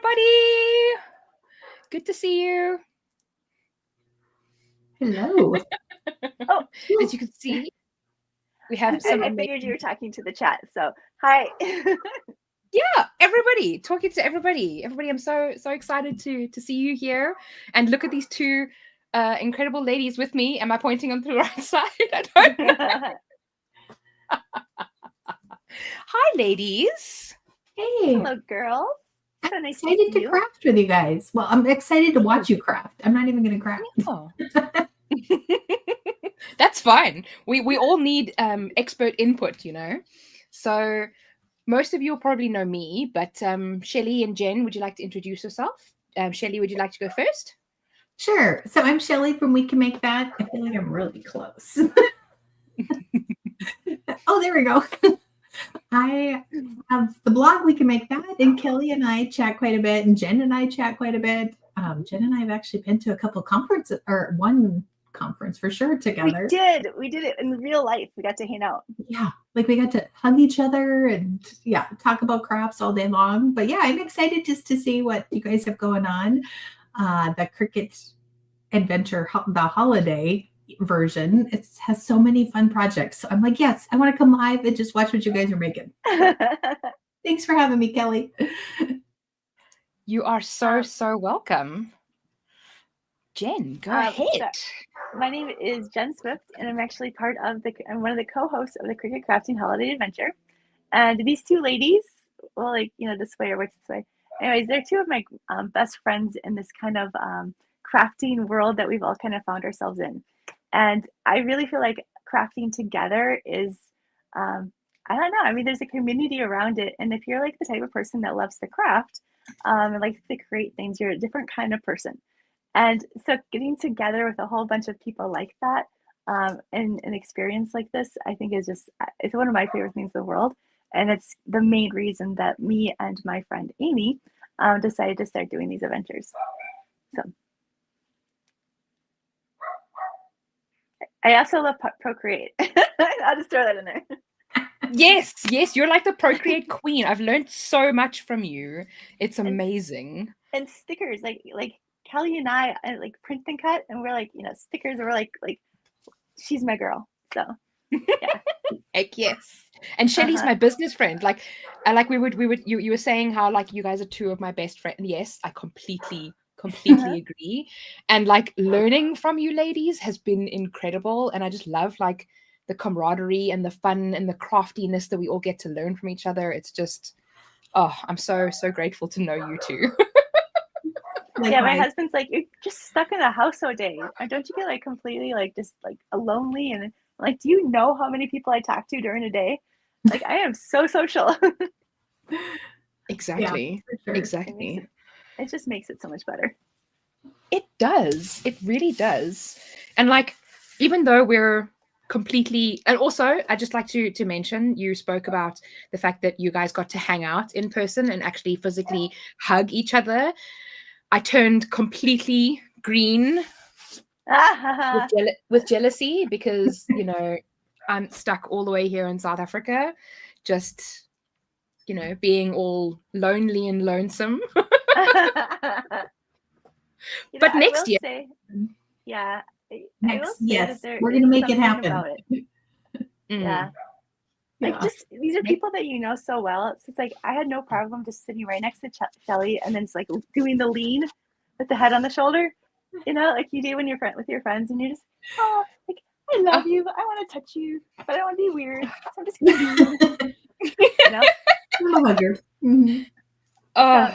everybody. Good to see you. Hello. Oh, as you can see, we have some. I figured you were talking to the chat. So, hi. Yeah, everybody, talking to everybody. Everybody, I'm so excited to see you here and look at these two incredible ladies with me. Am I pointing on the right side? I don't know. Hi, ladies. Hey. Hello, girls. So I'm nice excited to see to craft with you guys. Well, I'm excited to watch you craft. I'm not even going to craft. Oh. That's fine. We all need expert input, you know. So most of you will probably know me, but Shelley and Jen, would you like to introduce yourself? Shelley, would you like to go first? Sure. So I'm Shelley from We Can Make That. I feel like I'm really close. Oh, there we go. I have the blog We Can Make That, and Kelly and I chat quite a bit, and Jen and I chat quite a bit. Jen and I have actually been to a couple conferences, or one conference for sure together. We did it in real life. We got to hang out. Yeah, like we got to hug each other and talk about crafts all day long. But yeah, I'm excited just to see what you guys have going on. The Cricut Adventure, the holiday version, it has so many fun projects. So I'm like, yes, I want to come live and just watch what you guys are making. So, thanks for having me, Kelly. You are so welcome. Jen, go ahead. So my name is Jen Swift, and I'm actually I'm one of the co-hosts of the Cricut Crafting Holiday Adventure. And these two ladies, well, like, this way or which this way. Anyways, they're two of my best friends in this kind of crafting world that we've all kind of found ourselves in. And I really feel like crafting together is, I don't know. I mean, there's a community around it. And if you're like the type of person that loves to craft and likes to create things, you're a different kind of person. And so getting together with a whole bunch of people like that and an experience like this, I think it's one of my favorite things in the world. And it's the main reason that me and my friend Amy decided to start doing these adventures. So I also love Procreate. I'll just throw that in there. Yes, you're like the Procreate queen. I've learned so much from you. It's amazing. And stickers, like Kelly and I like print and cut, and we're like, stickers. We're like she's my girl. So yeah. Heck yes. And Shelley's my business friend. Like you were saying how like you guys are two of my best friends. Yes, I completely agree. And like learning from you ladies has been incredible. And I just love like the camaraderie and the fun and the craftiness that we all get to learn from each other. It's just, I'm so grateful to know you two. Yeah, my husband's like, you're just stuck in the house all day. Don't you get like completely like just like lonely? And I'm like, do you know how many people I talk to during a day? Like, I am so social. Exactly. Yeah, sure. Exactly. It just makes it so much better. It does. It really does. And like, even though we're completely, and also I'd just like to mention, you spoke about the fact that you guys got to hang out in person and actually physically hug each other. I turned completely green with jealousy because, I'm stuck all the way here in South Africa, just, being all lonely and lonesome. But next year. We're going to make it happen. Yeah. Like just these are people that you know so well. It's just like I had no problem just sitting right next to Shelley and then it's like doing the lean with the head on the shoulder, like you do when you're with your friends and you're just like I love you, I want to touch you, but I don't want to be weird. So I'm just kidding. I'm a hugger. Mm-hmm. So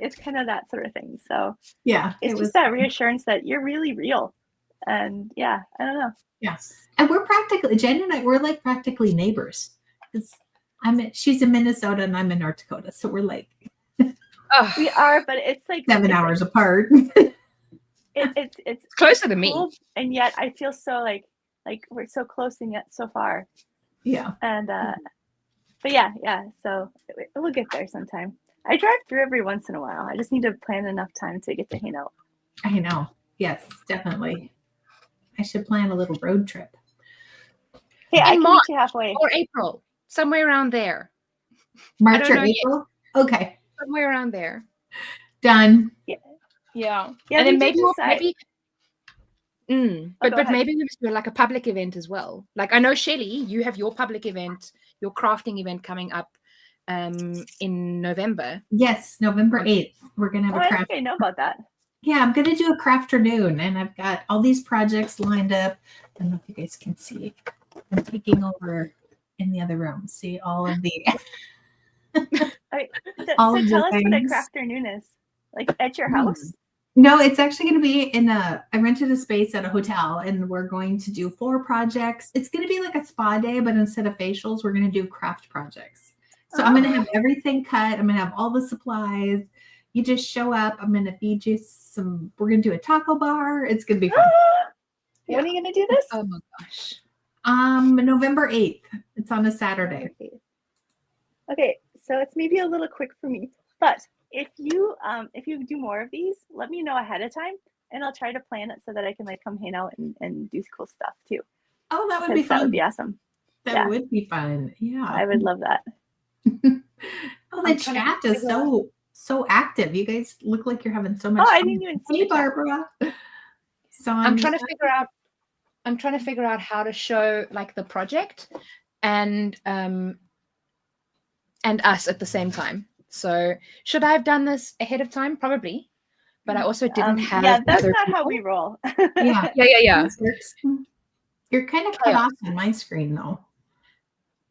it's kind of that sort of thing. So yeah, it's just that reassurance that you're really real. And I don't know. Yes. And we're practically, Jen and I, we're like practically neighbors. She's in Minnesota and I'm in North Dakota. So we're like. We are, but it's like 7 hours apart. It's closer to me. And yet I feel so like we're so close and yet so far. Yeah. And, but yeah. So we'll get there sometime. I drive through every once in a while. I just need to plan enough time to get to hang out. I know. Yes, definitely. I should plan a little road trip. Hey, I can meet you halfway. Or April, somewhere around there. March or April? Okay. Somewhere around there. Done. Yeah. Yeah, And then we maybe did decide. but go ahead. maybe we must do like a public event as well. Like I know Shelley, you have your public event, your crafting event coming up in November. Yes, November 8th. We're gonna have Oh, a I craft. think I know about that. Yeah, I'm gonna do a crafternoon, and I've got all these projects lined up. I don't know if you guys can see. I'm taking over in the other room. See all of the Okay, all so of tell the us what a things. crafternoon is. Like at your house? No, it's actually going to be I rented a space at a hotel, and we're going to do 4 projects. It's going to be like a spa day, but instead of facials, we're going to do craft projects. So I'm going to have everything cut. I'm going to have all the supplies. You just show up. I'm going to feed you we're going to do a taco bar. It's going to be fun. When are you going to do this? Oh my gosh. November 8th. It's on a Saturday. Okay, so it's maybe a little quick for me, but if you do more of these, let me know ahead of time, and I'll try to plan it so that I can like come hang out and do cool stuff too. Oh, that would be fun. That would be awesome. That would be fun. Yeah, I would love that. Oh, the chat is so active. You guys look like you're having so much fun. I didn't even see. Hey, Barbara. So I'm trying to figure out how to show like the project and us at the same time. So should I have done this ahead of time? Probably, but I also didn't have. Yeah, that's not how we roll. Yeah. You're kind of cut off on my screen though.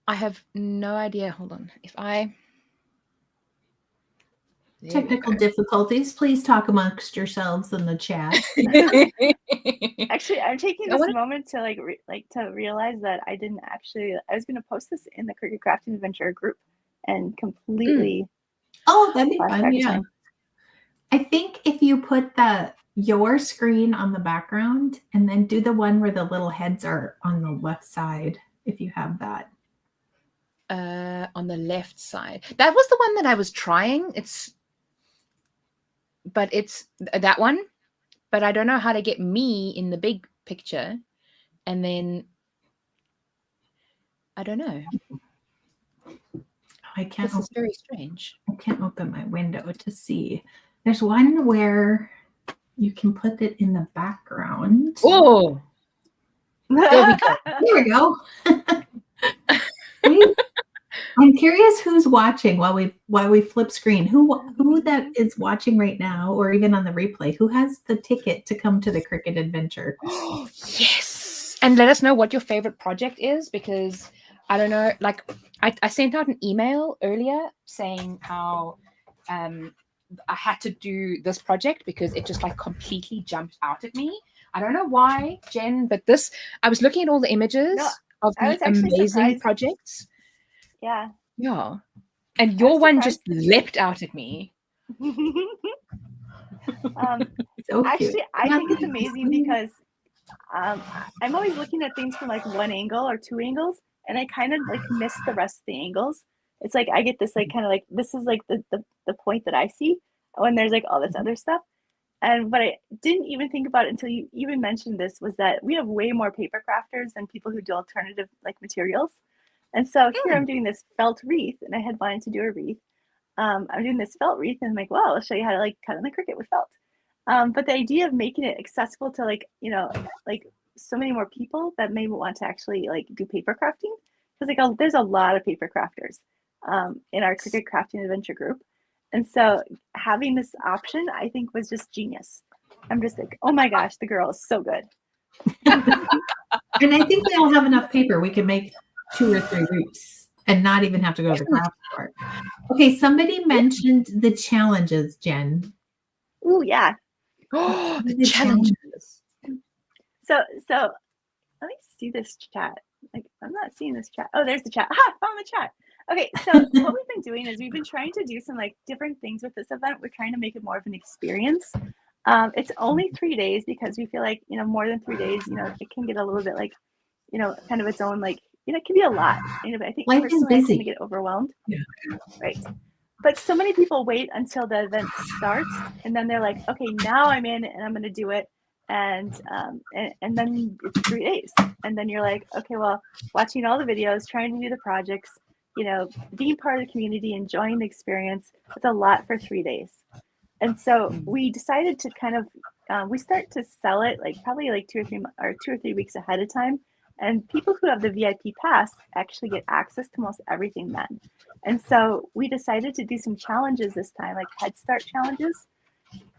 I have no idea. Hold on. If I technical difficulties, please talk amongst yourselves in the chat. Actually, I'm taking this moment to to realize that I didn't actually. I was going to post this in the Cricut Crafting Adventure group, and completely. Oh, that'd be fun. Yeah. I think if you put your screen on the background and then do the one where the little heads are on the left side, if you have that. On the left side. That was the one that I was trying. It's that one, but I don't know how to get me in the big picture. And then I don't know. I can't. This is very strange. I can't open my window to see. There's one where you can put it in the background. Oh, there we go. There we go. I'm curious who's watching while we flip screen. Who that is watching right now, or even on the replay? Who has the ticket to come to the Cricut Adventure? Oh, yes. And let us know what your favorite project is, because I don't know. Like I sent out an email earlier saying how I had to do this project because it just like completely jumped out at me. I don't know why, Jen, but I was looking at all the images of the amazing projects. Yeah. Yeah. And your one just leapt out at me. Actually, I think it's amazing because I'm always looking at things from like one angle or 2 angles, and I kind of like miss the rest of the angles. It's like I get this like kind of like this is like the point that I see when there's like all this other stuff. And what I didn't even think about until you even mentioned this was that we have way more paper crafters than people who do alternative like materials. And so here I'm doing this felt wreath, and I had wanted to do a wreath. I'm doing this felt wreath, and I'm like, well, I'll show you how to like cut on the Cricut with felt. But the idea of making it accessible to like, like so many more people that may want to actually like do paper crafting, because like there's a lot of paper crafters in our Cricut Crafting Adventure group. And so having this option, I think, was just genius. I'm just like, oh my gosh, the girl is so good. And I think we all have enough paper. We can make 2 or 3 wreaths and not even have to go to the craft store. Okay, somebody mentioned the challenges, Jen. Oh yeah. Oh, the challenges. So let me see this chat. Like I'm not seeing this chat. Oh, there's the chat. Ha! Found the chat. Okay, so what we've been doing is we've been trying to do some like different things with this event. We're trying to make it more of an experience. It's only 3 days because we feel like more than 3 days, it can get a little bit like, kind of its own like, it can be a lot. But I think life is busy. I tend to get overwhelmed. Yeah. Right. But so many people wait until the event starts, and then they're like, okay, now I'm in and I'm going to do it. And then it's 3 days. And then you're like, okay, well, watching all the videos, trying to do the projects, being part of the community, enjoying the experience, it's a lot for 3 days. And so we decided to kind of, we start to sell it like probably like 2 or 3 weeks ahead of time. And people who have the VIP pass actually get access to most everything then. And so we decided to do some challenges this time, like Head Start challenges.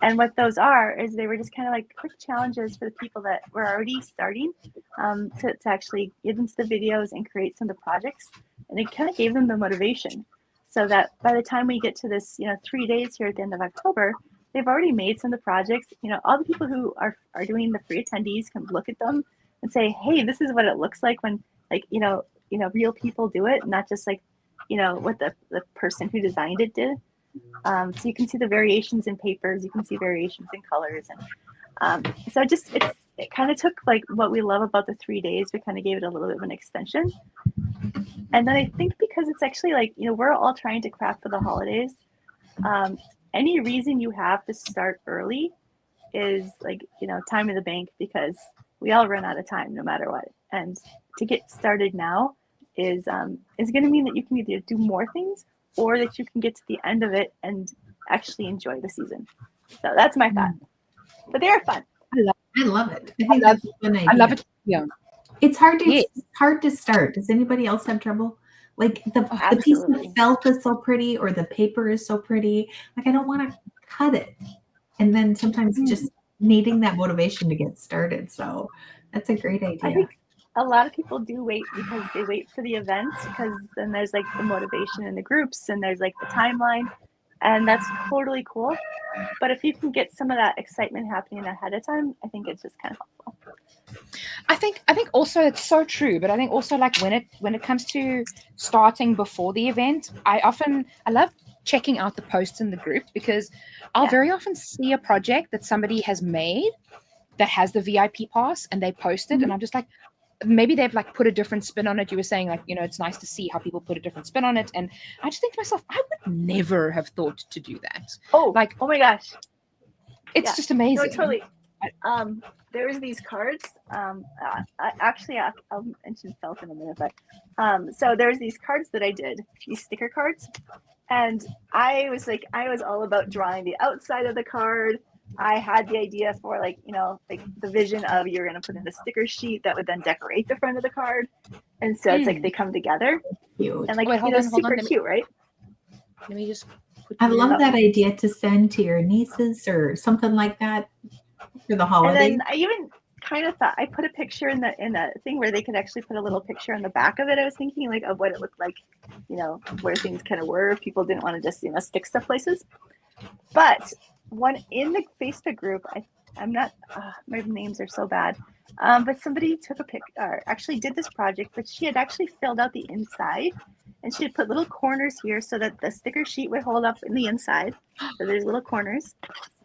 And what those are is they were just kind of like quick challenges for the people that were already starting to actually get into the videos and create some of the projects. And it kind of gave them the motivation so that by the time we get to this, 3 days here at the end of October, they've already made some of the projects. All the people who are doing the free attendees can look at them and say, hey, this is what it looks like when real people do it, not just like, what the person who designed it did. So you can see the variations in papers, you can see variations in colors. And so it kind of took like what we love about the 3 days, we kind of gave it a little bit of an extension. And then I think because it's actually like, we're all trying to craft for the holidays. Any reason you have to start early is like, time in the bank, because we all run out of time no matter what. And to get started now is going to mean that you can either do more things or that you can get to the end of it and actually enjoy the season. So that's my thought. But they are fun. I love it. I think that's a fun idea. I love it. Yeah. It's hard to start. Does anybody else have trouble? Like the piece of felt is so pretty, or the paper is so pretty. Like I don't want to cut it. And then sometimes just needing that motivation to get started. So that's a great idea. I think a lot of people do wait because they wait for the events, because then there's like the motivation in the groups and there's like the timeline, and that's totally cool. But if you can get some of that excitement happening ahead of time, I think it's just kind of helpful. I think also it's so true, but I think also like when it comes to starting before the event, I love checking out the posts in the group, because I'll very often see a project that somebody has made that has the VIP pass and they post it, and I'm just like, maybe they've like put a different spin on it. You were saying like, it's nice to see how people put a different spin on it. And I just think to myself, I would never have thought to do that. Oh my gosh. It's just amazing. No, totally. There's these cards. I'll mention felt in a minute, but so there's these cards that I did, these sticker cards. And I was all about drawing the outside of the card. I had the idea for like the vision of you're going to put in a sticker sheet that would then decorate the front of the card. And so it's like they come together. Cute. And like, super cute, right? Let me just I love that idea to send to your nieces or something like that for the holiday. And then I even kind of thought I put a picture in the thing where they could actually put a little picture on the back of it. I was thinking like of what it looked like, where things kind of were. People didn't want to just stick stuff places. But one in the Facebook group, I'm not, my names are so bad. But somebody took a pic, or actually did this project, but she had actually filled out the inside, and she had put little corners here so that the sticker sheet would hold up in the inside. So there's little corners.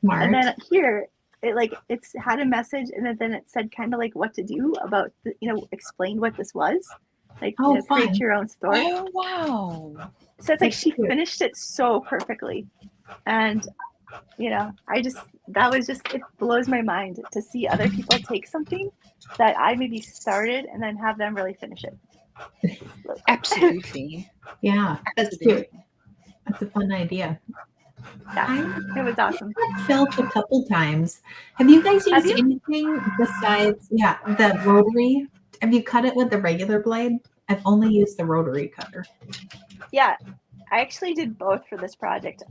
Smart. And then here, it's had a message, and then it said kind of like what to do about, explain what this was. Like, create your own story. Oh, wow. So it's like she finished it so perfectly. And it blows my mind to see other people take something that I maybe started and then have them really finish it. Absolutely. Yeah, that's cute. That's a fun idea. Yeah, it was awesome. I've felt a couple times. Have you guys used anything besides the rotary? Have you cut it with the regular blade? I've only used the rotary cutter. Yeah, I actually did both for this project.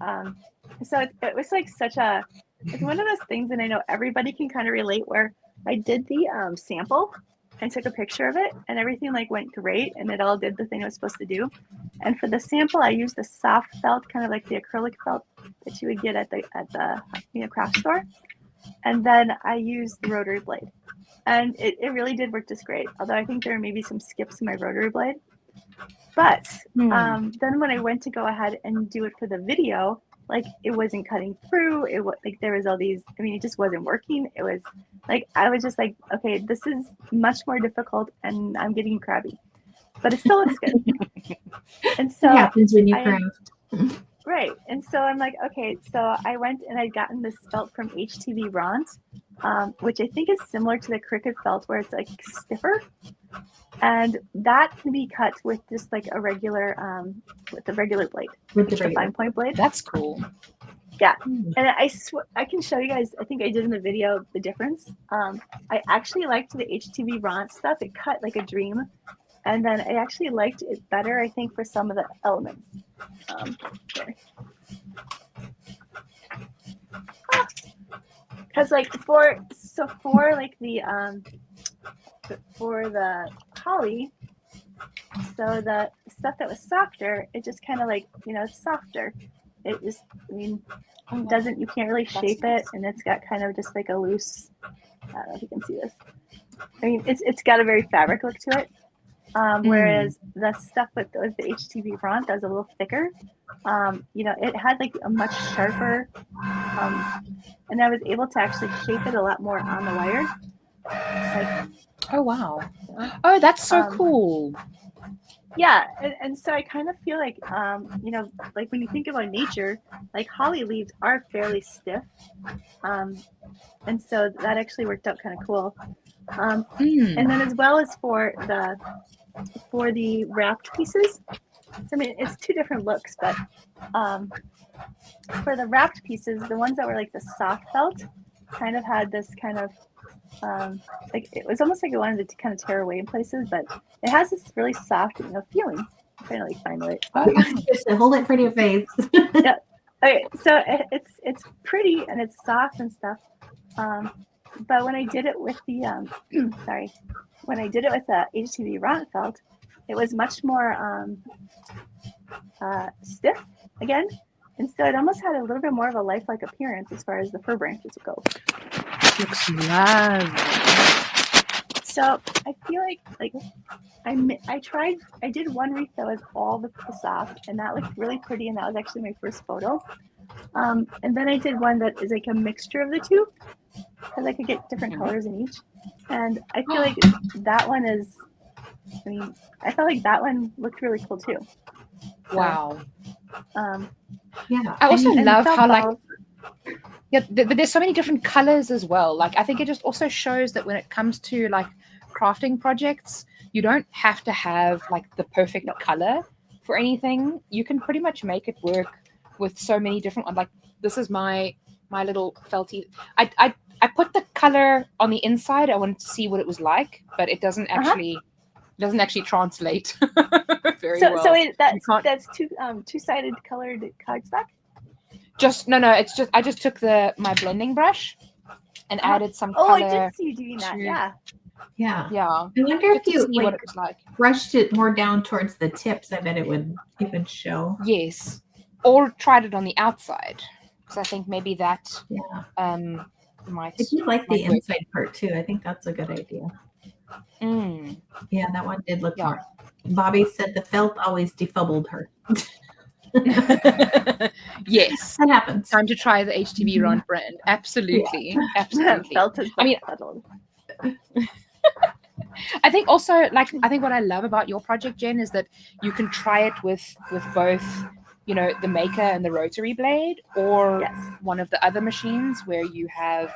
So it was like it's one of those things, and I know everybody can kind of relate, where I did the sample and took a picture of it, and everything like went great, and it all did the thing it was supposed to do. And for the sample, I used the soft felt, kind of like the acrylic felt that you would get at the craft store. And then I used the rotary blade, and it really did work just great. Although I think there are maybe some skips in my rotary blade. But then when I went to go ahead and do it for the video, like it wasn't cutting through. It was like there was all these. I mean, it just wasn't working. It was like I was just like, okay, this is much more difficult, and I'm getting crabby, but it still looks good. And so it happens when you craft. Right. And so I'm like, okay, so I went and I'd gotten this felt from HTV Ront, which I think is similar to the Cricut felt, where it's like stiffer. And that can be cut with just like a regular, with the regular blade, with the fine point blade. That's cool. Yeah, and I can show you guys. I think I did in the video the difference. I actually liked the HTV Ront stuff. It cut like a dream, and then I actually liked it better. I think for some of the elements. Because like for like the for the holly, so the stuff that was softer, it just kind of like, it's softer. It just, I mean, doesn't, you can't really shape it, and it's got kind of just like a loose, I don't know if you can see this. I mean, it's got a very fabric look to it. Whereas the stuff with the HTV Ront that was a little thicker, it had like a much sharper, and I was able to actually shape it a lot more on the wire. Like, oh wow! Oh, that's so cool. Yeah, and so I kind of feel like, like when you think about nature, like holly leaves are fairly stiff, and so that actually worked out kind of cool. And then as well as for the wrapped pieces, so I mean it's two different looks, but for the wrapped pieces, the ones that were like the soft felt kind of had this kind of like it was almost like it wanted to kind of tear away in places, but it has this really soft, feeling. I'm trying to like find it. Just hold it for your face. Yeah. Okay, so it's pretty and it's soft and stuff. But when I did it with the when I did it with the HTV Ront felt, it was much more stiff again, and so it almost had a little bit more of a lifelike appearance as far as the fir branches go. Looks lovely. So I feel like I did one wreath that was all the soft, and that looked really pretty, and that was actually my first photo. And then I did one that is like a mixture of the two, because I could get different colors in each. And I feel like that one is, I felt like that one looked really cool too. So, wow. Yeah. I also love how balls. but there's so many different colors as well. Like I think it just also shows that when it comes to like crafting projects, you don't have to have like the perfect color for anything. You can pretty much make it work with so many different ones. Like this is my little felty. I put the color on the inside. I wanted to see what it was like, but it doesn't actually translate very well. So that's two-sided colored cardstock? Just no. It's just I just took my blending brush and added some color. Oh, I did see you doing that. Yeah. Yeah. I wonder if you see what it was like. Brushed it more down towards the tips. I bet it would show. Yes, or tried it on the outside, because I think maybe that might. I do like the inside part too. I think that's a good idea. Yeah, that one did look more. Bobby said the felt always defubbled her. Yes, that happens. Time to try the HTV Ront brand. Absolutely. Felt is I think also, I think what I love about your project, Jen, is that you can try it with both, the maker and the rotary blade, or one of the other machines where you have,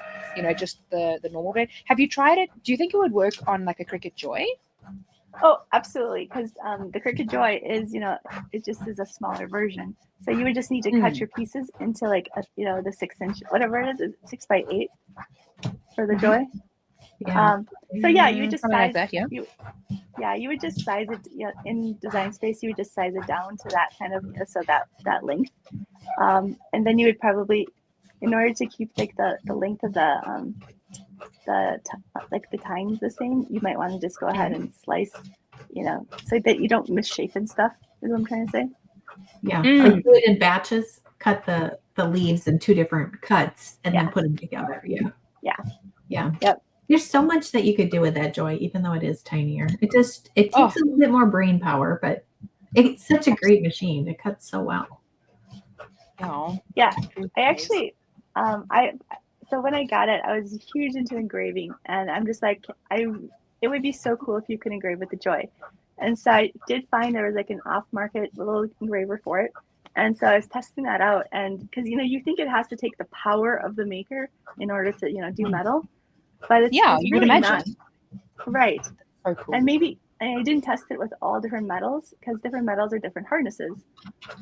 just the normal blade. Have you tried it? Do you think it would work on like a Cricut Joy? Oh, absolutely. Because the Cricut Joy is, it just is a smaller version. So you would just need to cut your pieces into like, the 6-inch, whatever it is 6x8 for the Joy. Yeah. So yeah, you would just size that. Yeah. You would just size it in Design Space. You would just size it down to that kind of, so that length. And then you would probably, in order to keep like the length of the tines the same, you might want to just go ahead and slice, so that you don't misshape and stuff, is what I'm trying to say. Yeah. Or do it in batches, cut the leaves in 2 different cuts and then put them together. Yeah. Yep. There's so much that you could do with that Joy, even though it is tinier. It takes a little bit more brain power, but it's such a great machine. It cuts so well. Oh. Yeah. I actually, so when I got it, I was huge into engraving, and I'm just like, it would be so cool if you could engrave with the Joy. And so I did find there was like an off-market little engraver for it. And so I was testing that out, and because, you think it has to take the power of the maker in order to, do metal. But it's you really would imagine. not. Right. So cool. And maybe I didn't test it with all different metals because different metals are different hardnesses.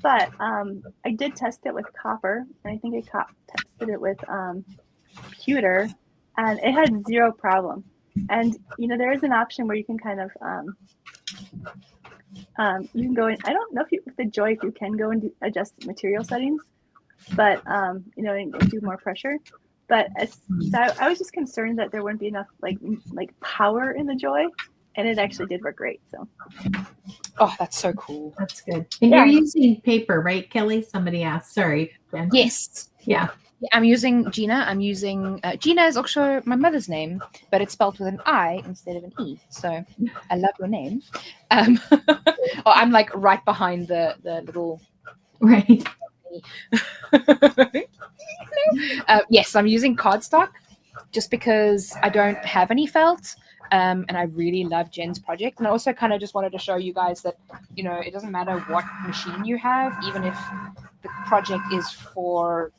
But I did test it with copper, and I think I tested it with pewter, and it had zero problem. And there is an option where you can kind of you can go in. I don't know if with the Joy if you can go and adjust material settings, but and do more pressure. But so I was just concerned that there wouldn't be enough like power in the Joy, and it actually did work great. So. Oh, that's so cool. That's good. And you're using paper, right, Kelly? Somebody asked. Sorry, Jen. Yes. Yeah. I'm using Gina. Gina is also my mother's name, but it's spelled with an I instead of an E. So I love your name. I'm like right behind the little. Right. Yes, I'm using cardstock just because I don't have any felt. And I really love Jen's project. And I also kind of just wanted to show you guys that, it doesn't matter what machine you have, even if the project is for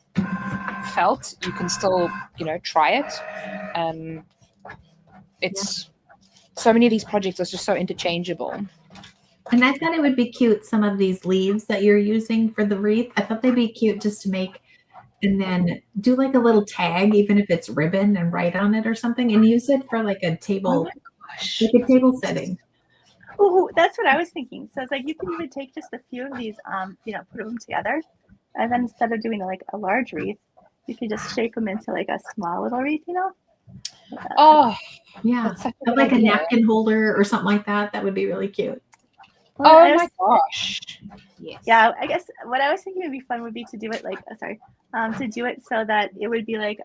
felt, you can still, try it. It's so many of these projects are just so interchangeable. And I thought it would be cute, some of these leaves that you're using for the wreath. I thought they'd be cute just to make, and then do like a little tag, even if it's ribbon, and write on it or something, and use it for like a table, like a table setting. Oh, that's what I was thinking. So it's like you can even take just a few of these, put them together, and then instead of doing like a large wreath, you can just shape them into like a small little wreath, Oh, yeah, like a napkin holder or something like that. That would be really cute. Well, oh my gosh. Yes. Yeah, I guess what I was thinking would be fun would be to do it like, to do it so that it would be like,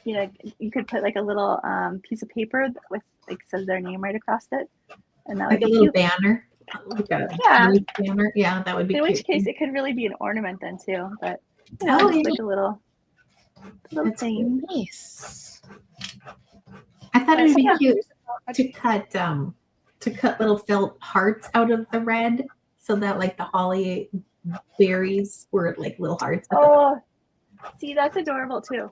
you could put like a little piece of paper with like says their name right across it, and that would like be a little cute. banner. Like a banner. Yeah, that would be. In cute. which case, it could really be an ornament then too. But yeah. like a little thing. Nice. I thought it would be cute to cut little felt hearts out of the red, so that like the holly berries were like little hearts. Oh, see, that's adorable too.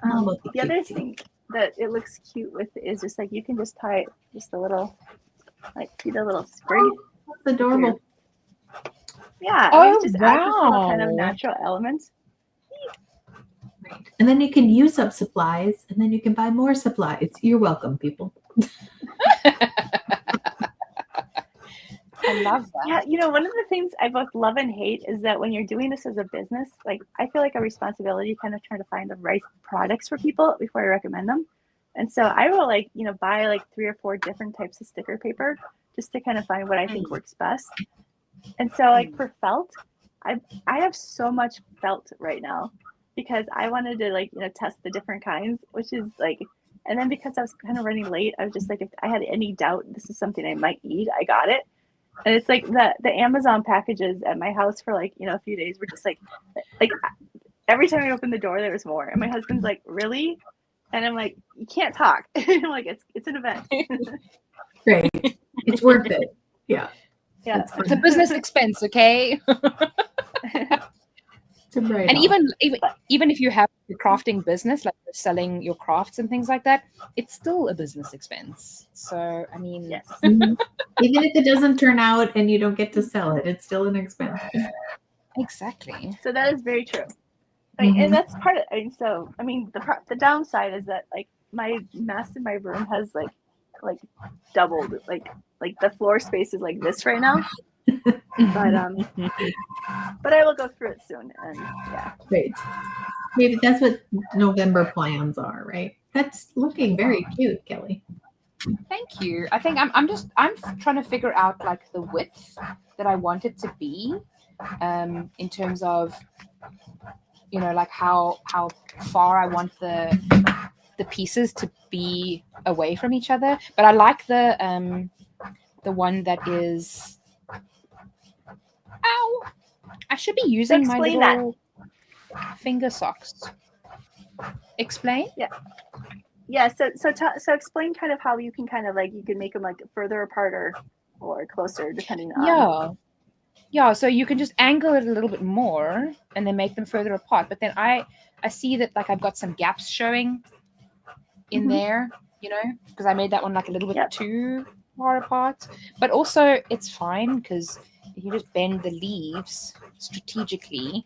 The other thing that it looks cute with is just like you can just tie just a little, like see the little sprig. Oh, that's adorable. Yeah, oh, just wow. adds this little kind of natural element. Right. And then you can use up supplies, and then you can buy more supplies. You're welcome, people. I love that. Yeah, one of the things I both love and hate is that when you're doing this as a business, like I feel like a responsibility kind of trying to find the right products for people before I recommend them. And so I will buy like 3 or 4 different types of sticker paper just to kind of find what I think works best. And so like for felt, I have so much felt right now because I wanted to test the different kinds, which is like, and then because I was kind of running late, I was just like, if I had any doubt this is something I might need, I got it. And it's like the Amazon packages at my house for like, a few days were just like every time I opened the door, there was more. And my husband's like, really? And I'm like, you can't talk. I'm like, it's an event. Great. It's worth it. Yeah. Yeah. It's a business expense, okay? And even if you have a crafting business, like you're selling your crafts and things like that, it's still a business expense. So, I mean, yes. Even if it doesn't turn out and you don't get to sell it, it's still an expense. Exactly. So that is very true. And that's part of it. So, I mean, the downside is that like my mess in my room has like doubled. Like the floor space is like this right now. But I will go through it soon, and yeah. Great. Maybe that's what November plans are, right? That's looking very cute, Kelly. Thank you. I think I'm trying to figure out like the width that I want it to be, in terms of, like how far I want the pieces to be away from each other. But I like the one that is. Ow! I should be using my little finger socks. Explain? Yeah. So explain kind of how you can kind of like you can make them like further apart or closer depending on. Yeah. So you can just angle it a little bit more and then make them further apart. But then I see that like I've got some gaps showing in there. you know, because I made that one like a little bit too far apart. But also it's fine because if you just bend the leaves strategically,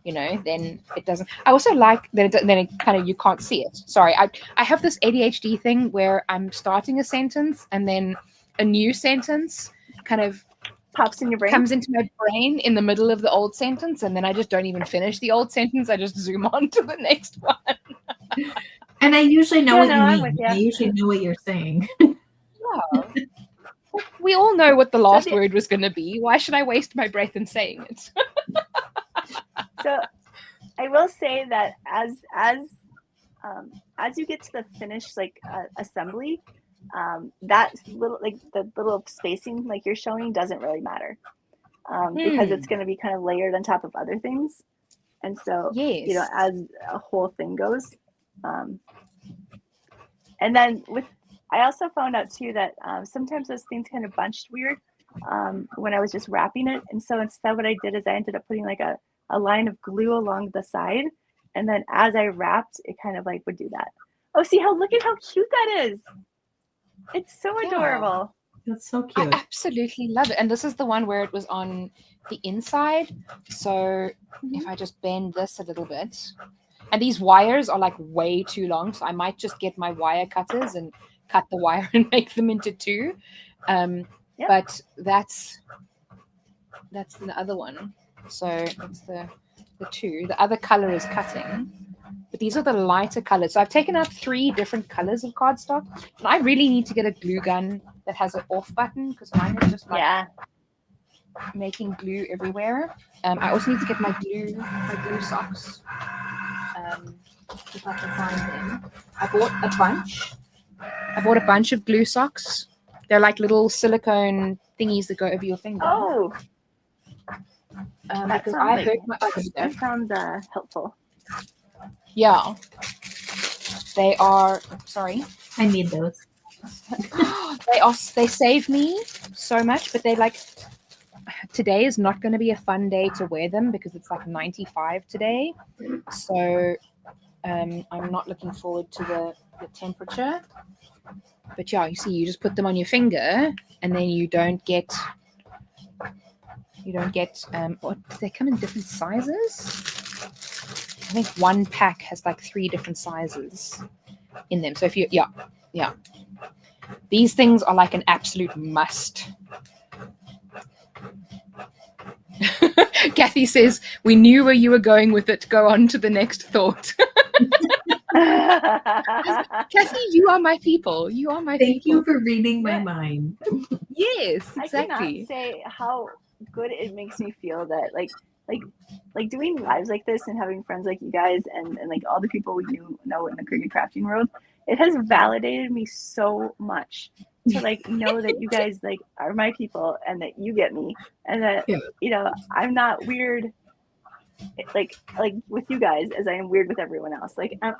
you know, then it doesn't. I also like that then it kind of, you can't see it. Sorry, I have this ADHD thing where I'm starting a sentence and then a new sentence kind of pops in your brain, comes into my brain in the middle of the old sentence, and then I just don't even finish the old sentence. I just zoom on to the next one. And I usually know what you mean. You. I usually know what you're saying. Yeah. We all know what the last word was going to be. Why should I waste my breath in saying it? So I will say that as you get to the finished like assembly, that little, like the little spacing like you're showing doesn't really matter, because it's going to be kind of layered on top of other things. And so, you know, as a whole thing goes, and then I also found out too that sometimes those things kind of bunched weird when I was just wrapping it. And so instead what I did is I ended up putting like a line of glue along the side. And then as I wrapped, it kind of like would do that. Oh, look at how cute that is. It's so adorable. That's so cute. I absolutely love it. And this is the one where it was on the inside. So if I just bend this a little bit, and these wires are like way too long, so I might just get my wire cutters and cut the wire and make them into two. But that's the other one. So that's the two. The other color is cutting. But these are the lighter colors. So I've taken out 3 different colors of cardstock. And I really need to get a glue gun that has an off button, because mine is just like making glue everywhere. I also need to get my glue socks. If I can find them. I bought a bunch of glue socks. They're like little silicone thingies that go over your finger. Oh, because I hurt my that sounds helpful. Yeah, they are. Sorry, I need those. They save me so much, but they like. Today is not going to be a fun day to wear them because it's like 95 today. So I'm not looking forward to the temperature. But yeah, you see, you just put them on your finger, and then you don't get. What, they come in different sizes. I think one pack has like 3 different sizes in them. So if you, yeah. These things are like an absolute must. Kathy says, we knew where you were going with it. Go on to the next thought. Kathy, you are my people. You are my people. Thank you for reading my mind. Yes, exactly. I cannot say how good it makes me feel that like doing lives like this and having friends like you guys and like all the people we know in the Cricut crafting world, it has validated me so much to like know that you guys like are my people and that you get me and that you know I'm not weird like with you guys as I am weird with everyone else. Like I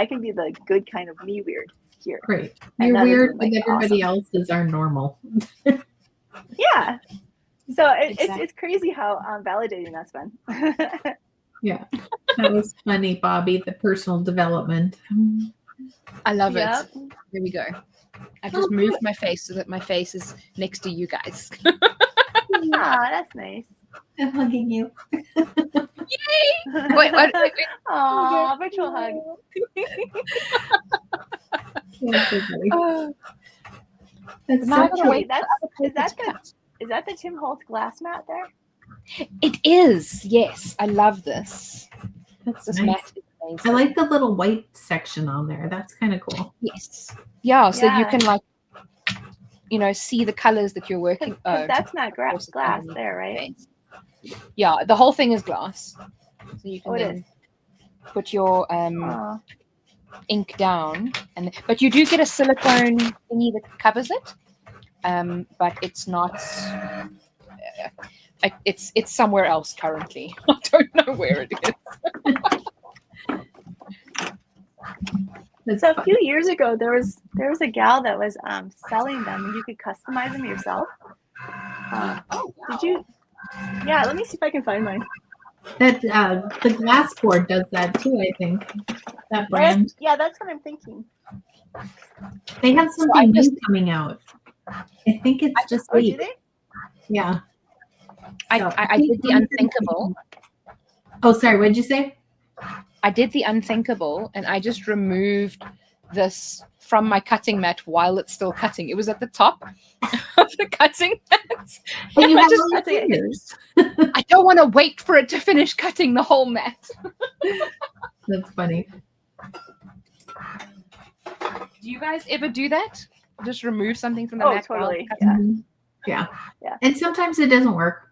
can be the good kind of me weird here. Right. You're weird, but everybody else is our normal. Yeah. So it's crazy how validating that's been. Yeah, that was funny, Bobby. The personal development. I love it. There we go. I've just moved my face so that my face is next to you guys. Ah, that's nice. I'm hugging you. Yay! Wait. Aw, virtual hug. That's so cute. Wait, is that the Tim Holtz glass mat there? It is, yes. I love this. This nice. Mat is amazing. I like the little white section on there. That's kind of cool. Yes. Yeah, so you can like, you know, see the colors that you're working on. That's not glass there, right? Yeah, the whole thing is glass. So you can then put your ink down, but you do get a silicone thingy that covers it. But it's not. It's somewhere else currently. I don't know where it is. So a few years ago, there was a gal that was selling them, and you could customize them yourself. Did you? Yeah, let me see if I can find mine. That the glass board does that too, I think. That brand. Yeah, that's what I'm thinking. They have something new coming out. I think it's this week. Do they? Yeah. I did the unthinkable. Oh, sorry. What did you say? I did the unthinkable, and I just removed this from my cutting mat while it's still cutting. It was at the top of the cutting mat. And you have all your fingers. I don't want to wait for it to finish cutting the whole mat. That's funny. Do you guys ever do that? Just remove something from the mat? Totally. Yeah. And sometimes it doesn't work.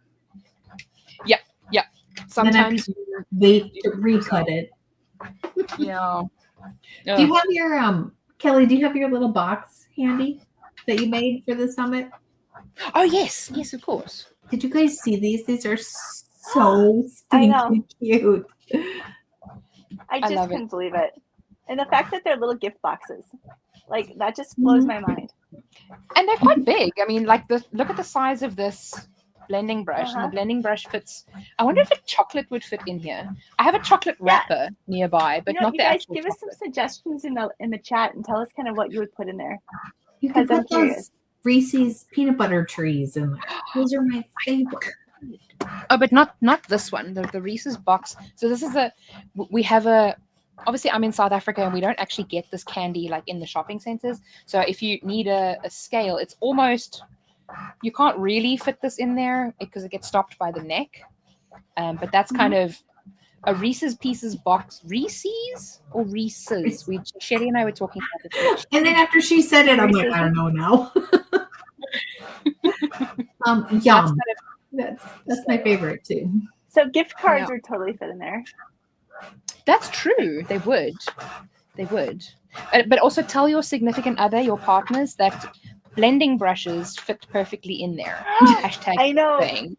Yeah. Sometimes you wait to recut it. Yeah. Do you have your Kelly? Do you have your little box handy that you made for the summit? Oh yes, of course. Did you guys see these? These are so stinky cute. I just couldn't believe it. And the fact that they're little gift boxes, like that just blows my mind. And they're quite big. I mean, like look at the size of this blending brush, and the blending brush fits. I wonder if a chocolate would fit in here. I have a chocolate wrapper nearby, but not the actual. Guys, give us some suggestions in the chat and tell us kind of what you would put in there. You can put those Reese's peanut butter trees in there. Those are my favorite. Oh, but not this one. The Reese's box. So this is we have a. Obviously, I'm in South Africa, and we don't actually get this candy like in the shopping centers. So if you need a scale, it's almost. You can't really fit this in there because it gets stopped by the neck. But that's kind of a Reese's Pieces box. Reese's or Reese's? Shelly and I were talking about this. And then after she said it, I'm like, I don't know now. Yum. That's my favorite too. So gift cards would totally fit in there. That's true. They would. But also tell your significant other, your partners, that blending brushes fit perfectly in there. Hashtag I know. Thing.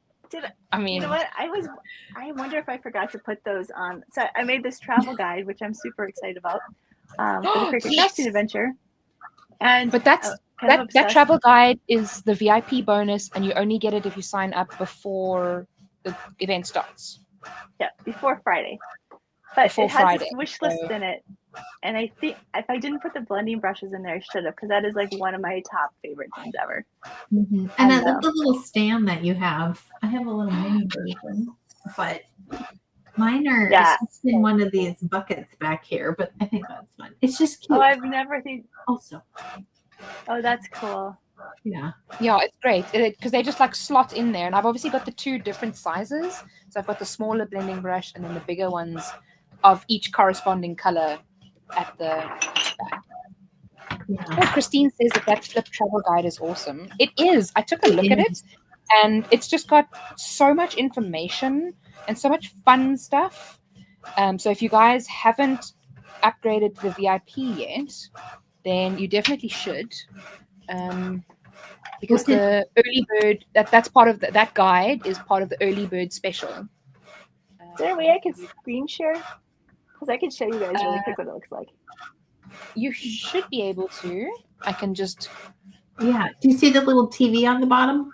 I mean, you know what? I wonder if I forgot to put those on. So I made this travel guide, which I'm super excited about, for the Cricut Crafts adventure. But that travel guide is the VIP bonus, and you only get it if you sign up before the event starts. Yeah, before Friday. But it has a wish list in it. And I think if I didn't put the blending brushes in there, I should have, because that is like one of my top favorite things ever. Mm-hmm. And I love the little stand that you have. I have a little mini version, but mine are in one of these buckets back here. But I think that's fun. It's just cute. Oh, I've never seen. Also. Oh, that's cool. Yeah, it's great because they just like slot in there. And I've obviously got the two different sizes. So I've got the smaller blending brush and then the bigger ones of each corresponding color at the back. Oh, Christine says that flip travel guide is awesome. It is. I took a look at it, and it's just got so much information and so much fun stuff. So if you guys haven't upgraded to the VIP yet, then you definitely should. Because the early bird, that's part of that guide is part of the early bird special. Is there a way I can screen share? Because I can show you guys really quick what it looks like. You should be able to. I can just. Yeah. Do you see the little TV on the bottom?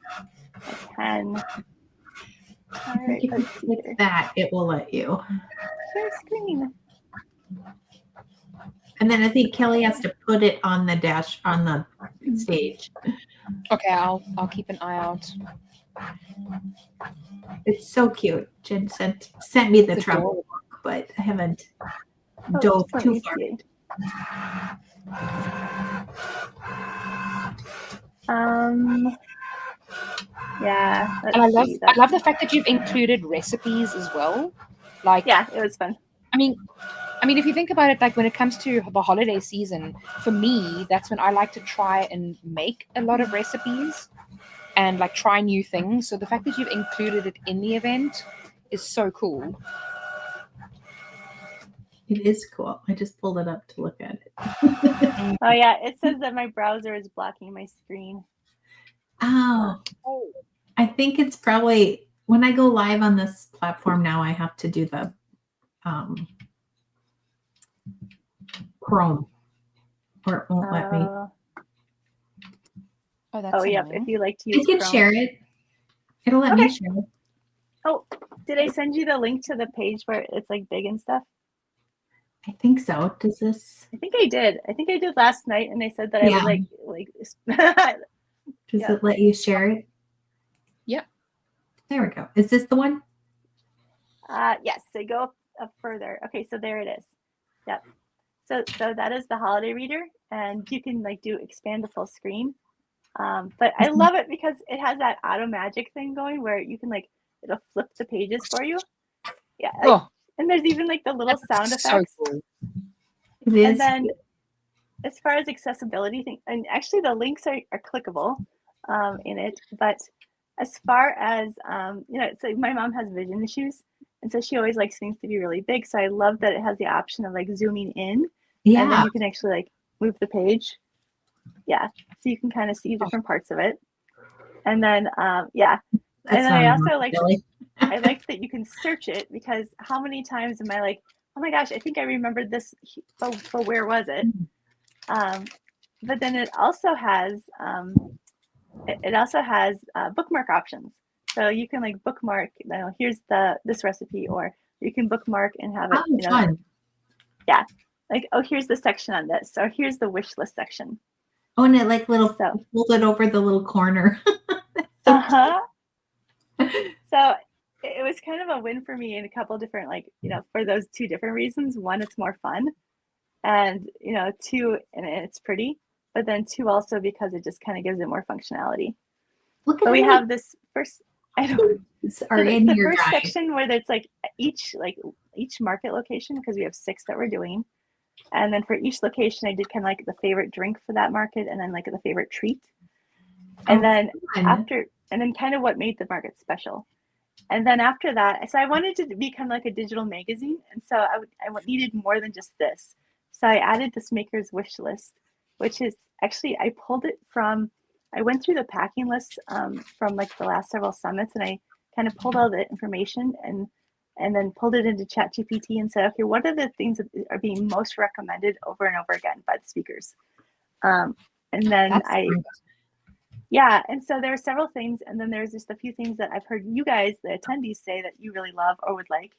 I can. All right, if you click that, it will let you. Share screen. And then I think Kelly has to put it on the dash on the stage. Okay, I'll keep an eye out. It's so cute. Jen sent me the travel book, but I haven't dove too far. Yeah. And I love the fact that you've included recipes as well. Like, yeah, it was fun. I mean, if you think about it, like when it comes to the holiday season, for me, that's when I like to try and make a lot of recipes and like try new things. So the fact that you've included it in the event is so cool. It is cool. I just pulled it up to look at it. Oh yeah, it says that my browser is blocking my screen. Oh, I think it's probably when I go live on this platform now, I have to do the Chrome, or it won't let me. Oh, that's yep. If you like to use I can Chrome. share it. It'll let me share it. Oh, did I send you the link to the page where it's like big and stuff? I think so. Does this? I think I did. I think I did last night, and they said that I Yeah. would Does Yeah. it let you share it? Yep. There we go. Is this the one? Yes. So go up further. Okay, so there it is. Yep. So that is the holiday reader, and you can like do expand to full screen. But I love it because it has that auto magic thing going where you can like it'll flip the pages for you. Yeah. Like, Oh, and there's even like the little sound so effects. cool. It And is. then as far as accessibility thing, and actually the links are clickable in it, but as far as you know, it's like my mom has vision issues, and so she always likes things to be really big. So I love that it has the option of like zooming in, and then Yeah. you can actually like move the page. Yeah, so you can kind of see different parts of it. And then yeah, That's and then I not also like really. I like that you can search it, because how many times am I like, oh my gosh, I think I remembered this, but where was it? But then it also has bookmark options. So you can like bookmark, you know, here's this recipe, or you can bookmark and have it, Oh, you know, fun. yeah, like, oh, here's the section on this, or here's the wish list section. Oh, and it like little So fold it over the little corner. uh-huh. So it was kind of a win for me in a couple different, like, you know, for those two different reasons. One, it's more fun, and you know, two, and it's pretty, but then two also because it just kind of gives it more functionality. Look at But how we many have this first, I don't, things so are it's in the your first guide. section where it's like each market location, because we have 6 that we're doing, and then for each location I did kind of like the favorite drink for that market, and then like the favorite treat, and Oh, then fun. and then kind of what made the market special. And then after that, so I wanted to become like a digital magazine, and so I needed more than just this. So I added this maker's wish list, which is actually, I went through the packing list from like the last several summits, and I kind of pulled all the information and then pulled it into ChatGPT and said, okay, what are the things that are being most recommended over and over again by the speakers? And then That's great. yeah, and so there are several things, and then there's just a few things that I've heard you guys, the attendees, say that you really love or would like.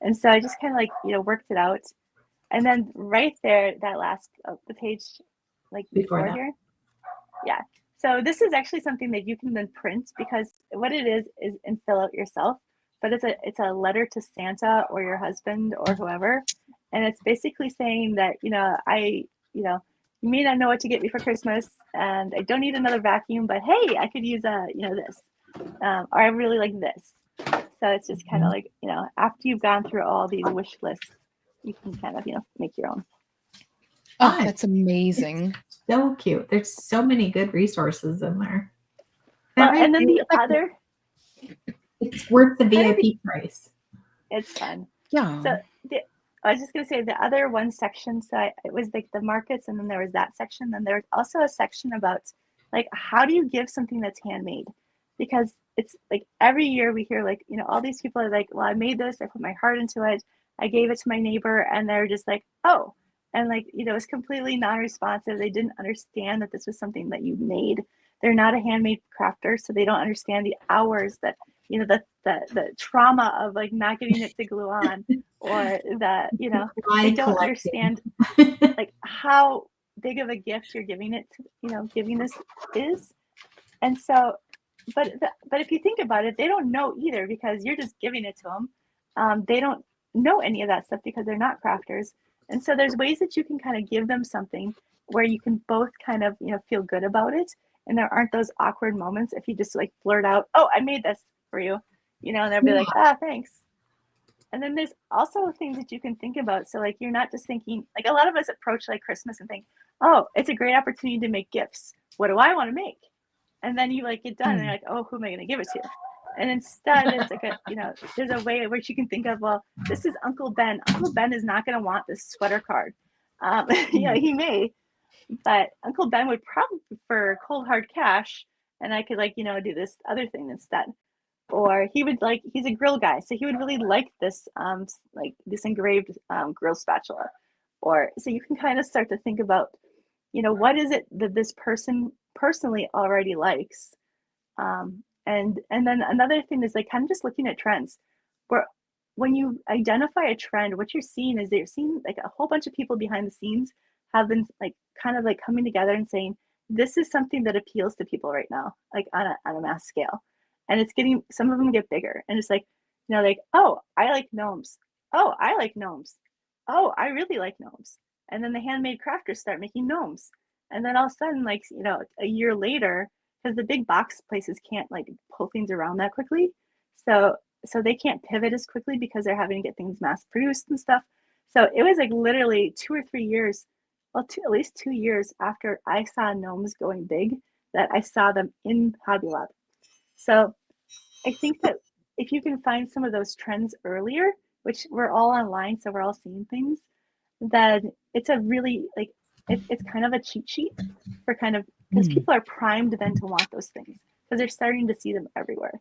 And so I just kind of like, you know, worked it out. And then right there, that last the page, like before that. here, yeah. So this is actually something that you can then print, because what it is and fill out yourself. But it's a letter to Santa or your husband or whoever, and it's basically saying that, you know, you know, you may not know what to get me for Christmas, and I don't need another vacuum, but hey, I could use you know, this, or I really like this. So it's just kind of like, you know, after you've gone through all these wish lists, you can kind of, you know, make your own. Oh, Fun. that's amazing. So cute. There's so many good resources in there. Well, and then the other, it's worth the VIP price. it's fun. Yeah. So I was just going to say the other one section, so it was like the markets, and then there was that section. Then there's also a section about like, how do you give something that's handmade? Because it's like every year we hear like, you know, all these people are like, well, I made this, I put my heart into it, I gave it to my neighbor, and they're just like, oh, and like, you know, it's completely non-responsive. They didn't understand that this was something that you made. They're not a handmade crafter, so they don't understand the hours that, you know, the trauma of like not getting it to glue on, or the, you know, they don't understand like how big of a gift you're giving it to, you know, giving this is. And so, but if you think about it, they don't know either, because you're just giving it to them. They don't know any of that stuff because they're not crafters. And so there's ways that you can kind of give them something where you can both kind of, you know, feel good about it, and there aren't those awkward moments if you just like blurt out, oh, I made this for you, you know, and they'll be like, ah, thanks. And then there's also things that you can think about. So like, you're not just thinking, like a lot of us approach like Christmas and think, oh, it's a great opportunity to make gifts. What do I want to make? And then you like get done and you're like, oh, who am I going to give it to? And instead it's like a, you know, there's a way in which you can think of, well, this is Uncle Ben. Uncle Ben is not going to want this sweater card. You know, he may, but Uncle Ben would probably prefer cold hard cash, and I could like, you know, do this other thing instead. Or he would like, he's a grill guy, so he would really like this like this engraved grill spatula. Or so you can kind of start to think about, you know, what is it that this person personally already likes. And then another thing is like kind of just looking at trends. We're when you identify a trend, what you're seeing is you're seeing like a whole bunch of people behind the scenes have been like kind of like coming together and saying, this is something that appeals to people right now, like on a mass scale. And it's getting, some of them get bigger. And it's like, you know, like, oh, I like gnomes. Oh, I like gnomes. Oh, I really like gnomes. And then the handmade crafters start making gnomes. And then all of a sudden, like, you know, a year later, because the big box places can't like pull things around that quickly. So they can't pivot as quickly because they're having to get things mass produced and stuff. So it was like literally 2 or 3 years, well, at least 2 years after I saw gnomes going big, that I saw them in Hobby Lobby. So I think that if you can find some of those trends earlier, which we're all online, so we're all seeing things, then it's a really like it's kind of a cheat sheet for kind of, because people are primed then to want those things because they're starting to see them everywhere.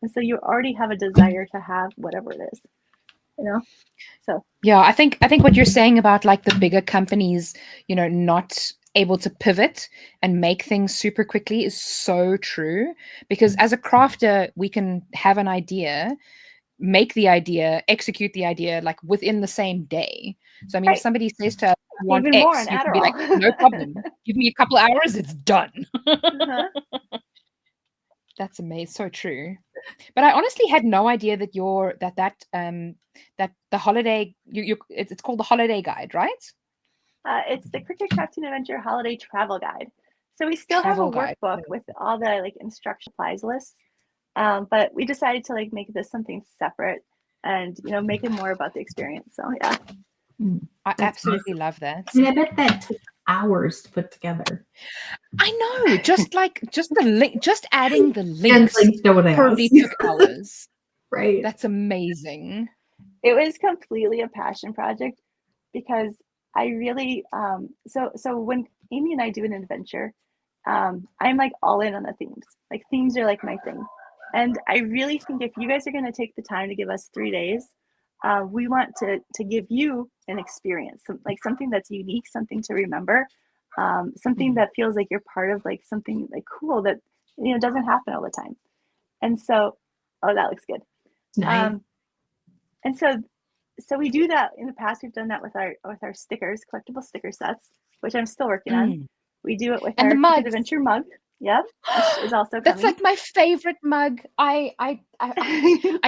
And so you already have a desire to have whatever it is, you know? So yeah, I think what you're saying about like the bigger companies, you know, not able to pivot and make things super quickly is so true, because as a crafter, we can have an idea, make the idea, execute the idea like within the same day. So I mean, if somebody says to us, I want even more X, on you can be like, Adderall. no problem. Give me a couple hours, it's done. That's amazing. So true. But I honestly had no idea that that the holiday it's called the holiday guide, right? It's the Cricut Crafting Adventure Holiday Travel Guide. So we still have a Travel guide. workbook with all the like instruction supplies lists, but we decided to like make this something separate and, you know, make it more about the experience. So yeah, I That's absolutely awesome. love that. I mean, I bet that took hours to put together. I know, just the link, just adding the And links links to what probably else. took hours. Right. That's amazing. it was completely a passion project because I really so when Amy and I do an adventure, I'm like all in on the themes. Like themes are like my thing. And I really think if you guys are going to take the time to give us 3 days, we want to give you an experience, like something that's unique, something to remember, something that feels like you're part of like something like cool that, you know, doesn't happen all the time. And so, oh, that looks good. Nice. And so we do that. In the past, we've done that with our stickers, collectible sticker sets, which I'm still working on. We do it with And our the mugs. Cricut Adventure mug. Yep, which is also That's coming. like my favorite mug. I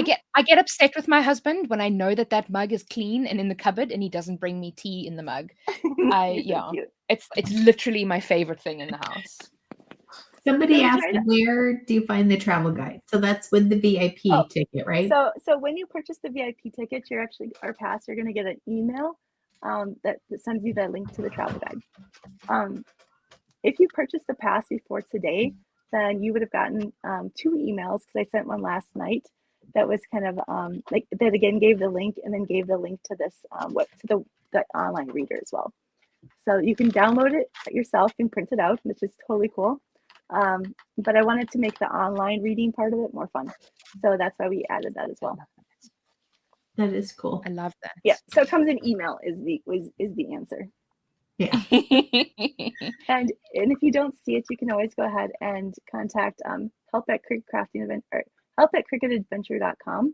get upset with my husband when I know that mug is clean and in the cupboard and he doesn't bring me tea in the mug. So cute. It's literally my favorite thing in the house. Somebody asked, where do you find the travel guide? So that's with the VIP ticket, right? So when you purchase the VIP ticket, you're actually our pass. You're going to get an email that sends you the link to the travel guide. If you purchased the pass before today, then you would have gotten 2 emails, because I sent one last night that was kind of like that again gave the link and then gave the link to this to the online reader as well. So you can download it yourself and print it out, which is totally cool. But I wanted to make the online reading part of it more fun, so that's why we added that as well. That is cool. I love that. Yeah. So it comes in email is the answer. Yeah. and if you don't see it, you can always go ahead and contact help at Cricut Crafting Event or help at cricutadventure.com,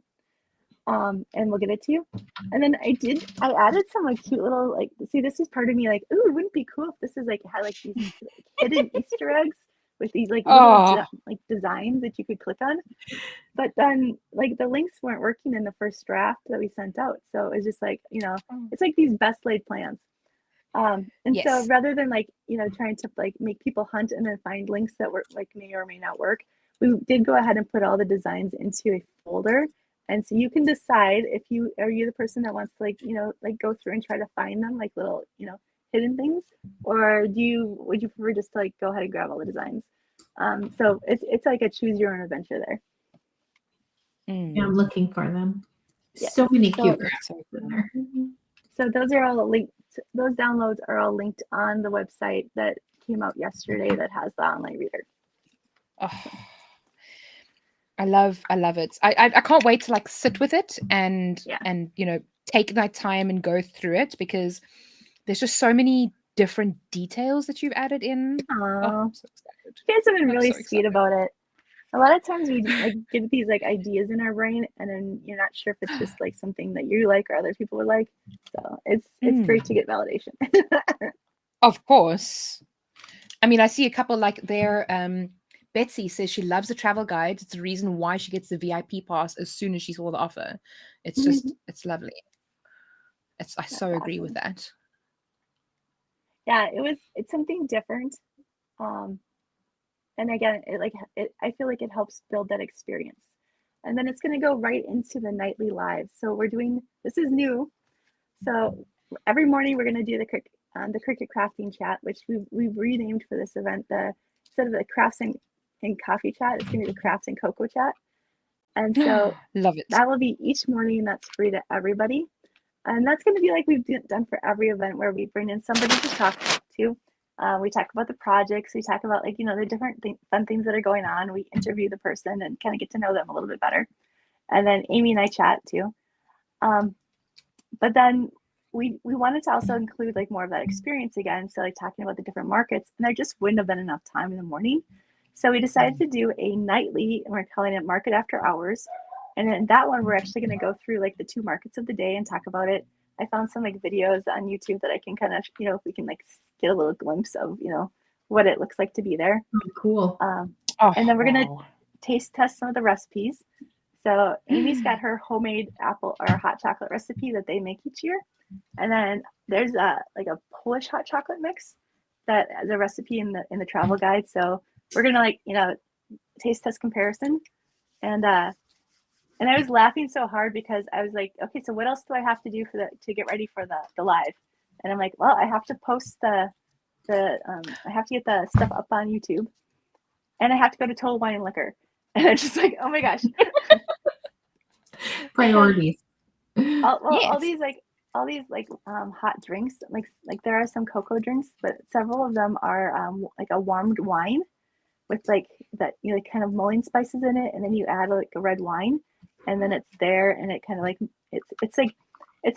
and we'll get it to you. And then I added some like cute little like, see, this is part of me like, ooh, wouldn't it be cool if this is like had like these like, hidden Easter eggs with these like little like designs that you could click on. But then like the links weren't working in the first draft that we sent out, so it's just like, you know, it's like these best laid plans. And so rather than like, you know, trying to like make people hunt and then find links that were like may or may not work, we did go ahead and put all the designs into a folder. And so you can decide if you are the person that wants to like, you know, like go through and try to find them like little, you know, hidden things, or would you prefer just to like go ahead and grab all the designs? So it's like a choose your own adventure there. Yeah, I'm looking for them. So many cute crafts in there. So those are all linked. Those downloads are all linked on the website that came out yesterday that has the online reader. Oh, I love it. I can't wait to like sit with it and you know, take that time and go through it, because there's just so many different details that you've added in. Oh, I'm so excited. You guys have been really sweet about it. A lot of times we like get these like ideas in our brain, and then you're not sure if it's just like something that you like or other people would like. So it's great to get validation. Of course. I mean, I see a couple like there. Betsy says she loves the travel guide. It's the reason why she gets the VIP pass as soon as she saw the offer. It's just, it's lovely. I so agree with that. Yeah, it's something different. And again, I feel like it helps build that experience. And then it's going to go right into the nightly live. So this is new. So every morning we're going to do the Cricut crafting chat, which we've renamed for this event. Instead of the crafts and coffee chat, it's going to be the crafts and cocoa chat. And so love it. That will be each morning, and that's free to everybody. And that's going to be like we've done for every event, where we bring in somebody to talk to. We talk about the projects. We talk about the different fun things that are going on. We interview the person and kind of get to know them a little bit better. And then Amy and I chat too. But then we wanted to also include like more of that experience again. So like talking about the different markets, and there just wouldn't have been enough time in the morning. So we decided to do a nightly, and we're calling it Market After Hours. And then that one, we're actually going to go through like the 2 markets of the day and talk about it. I found some like videos on YouTube that I can kind of, if we can like get a little glimpse of, what it looks like to be there. Oh, cool. And then we're going to taste test some of the recipes. So Amy's got her homemade apple or hot chocolate recipe that they make each year. And then there's a Polish hot chocolate mix that is a recipe in the travel guide. So we're going to taste test comparison. And I was laughing so hard because I was like, okay, so what else do I have to do to get ready for the live? And I'm like, well, I have to post I have to get the stuff up on YouTube, and I have to go to Total Wine and Liquor. And I'm just like, oh my gosh. Priorities. All these hot drinks, like there are some cocoa drinks, but several of them are like a warmed wine with like that, kind of mulling spices in it, and then you add like a red wine, and then it's there, and it kind of like it's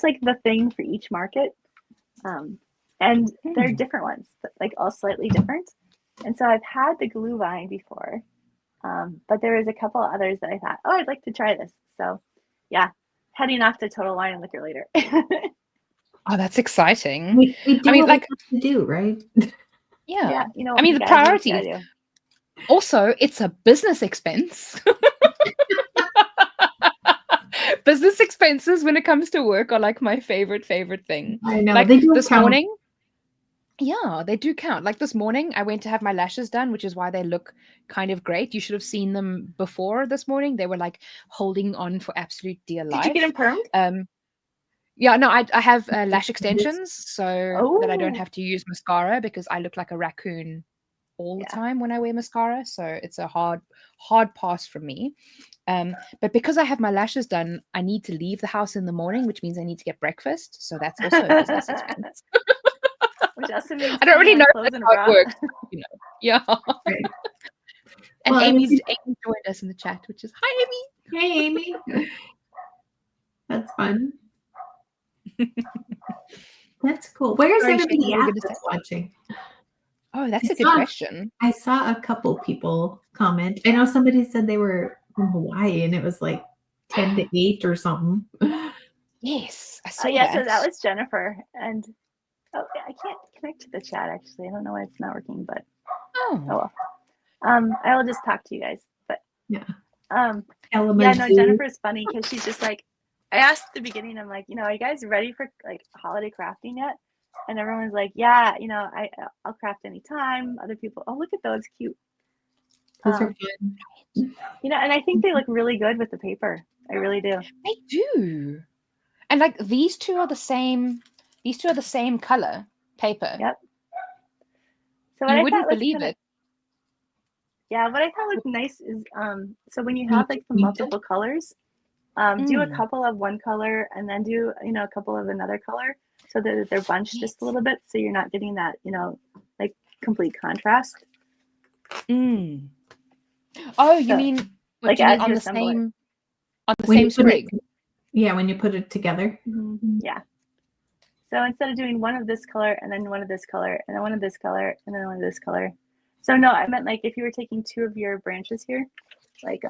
like the thing for each market, and they're different ones, but like all slightly different. And so I've had the glue vine before, but there was a couple others that I thought, oh, I'd like to try this. So yeah, heading off to Total Wine and Liquor later. Oh, that's exciting. We do what we have to do, right? Yeah. I mean, the priorities. Also, it's a business expense. Business expenses when it comes to work are like my favorite thing. I know. Like they do this count. morning. Yeah, they do count. Like this morning, I went to have my lashes done, which is why they look kind of great. You should have seen them before this morning. They were like holding on for absolute dear life. Did you get them permed? Yeah, no, I have lash extensions so that I don't have to use mascara, because I look like a raccoon all the time when I wear mascara. So it's a hard pass from me. But because I have my lashes done, I need to leave the house in the morning, which means I need to get breakfast. So that's also a business expense. Which also means I don't really know how it works. Yeah. Right. And Amy joined us in the chat, which is hi, Amy. Hey, Amy. That's fun. That's cool. Where's everybody at that's watching? Oh, that's a good question. I saw a couple people comment. I know somebody said they were from Hawaii, and it was like 10 to 8 or something. Yes, I saw that. So that was Jennifer. And I can't connect to the chat, actually. I don't know why it's not working, but well. I will just talk to you guys. But Jennifer's funny because she's just like, I asked at the beginning, I'm like, are you guys ready for like holiday crafting yet? And everyone's like, yeah, I'll craft anytime. Other people, oh, look at those, cute. Those are fun. And I think they look really good with the paper. I really do. They do. And like these two are the same color paper. Yep. So you wouldn't believe it. Yeah, what I thought looked nice is so when you have like the multiple colors, do a couple of one color and then do a couple of another color, so that they're bunched just a little bit, so you're not getting that like complete contrast. Oh, you mean like as on the same sprig? When you put it together. Yeah. So instead of doing one of this color and then one of this color and then one of this color and then one of this color. So no, I meant like if you were taking 2 of your branches here like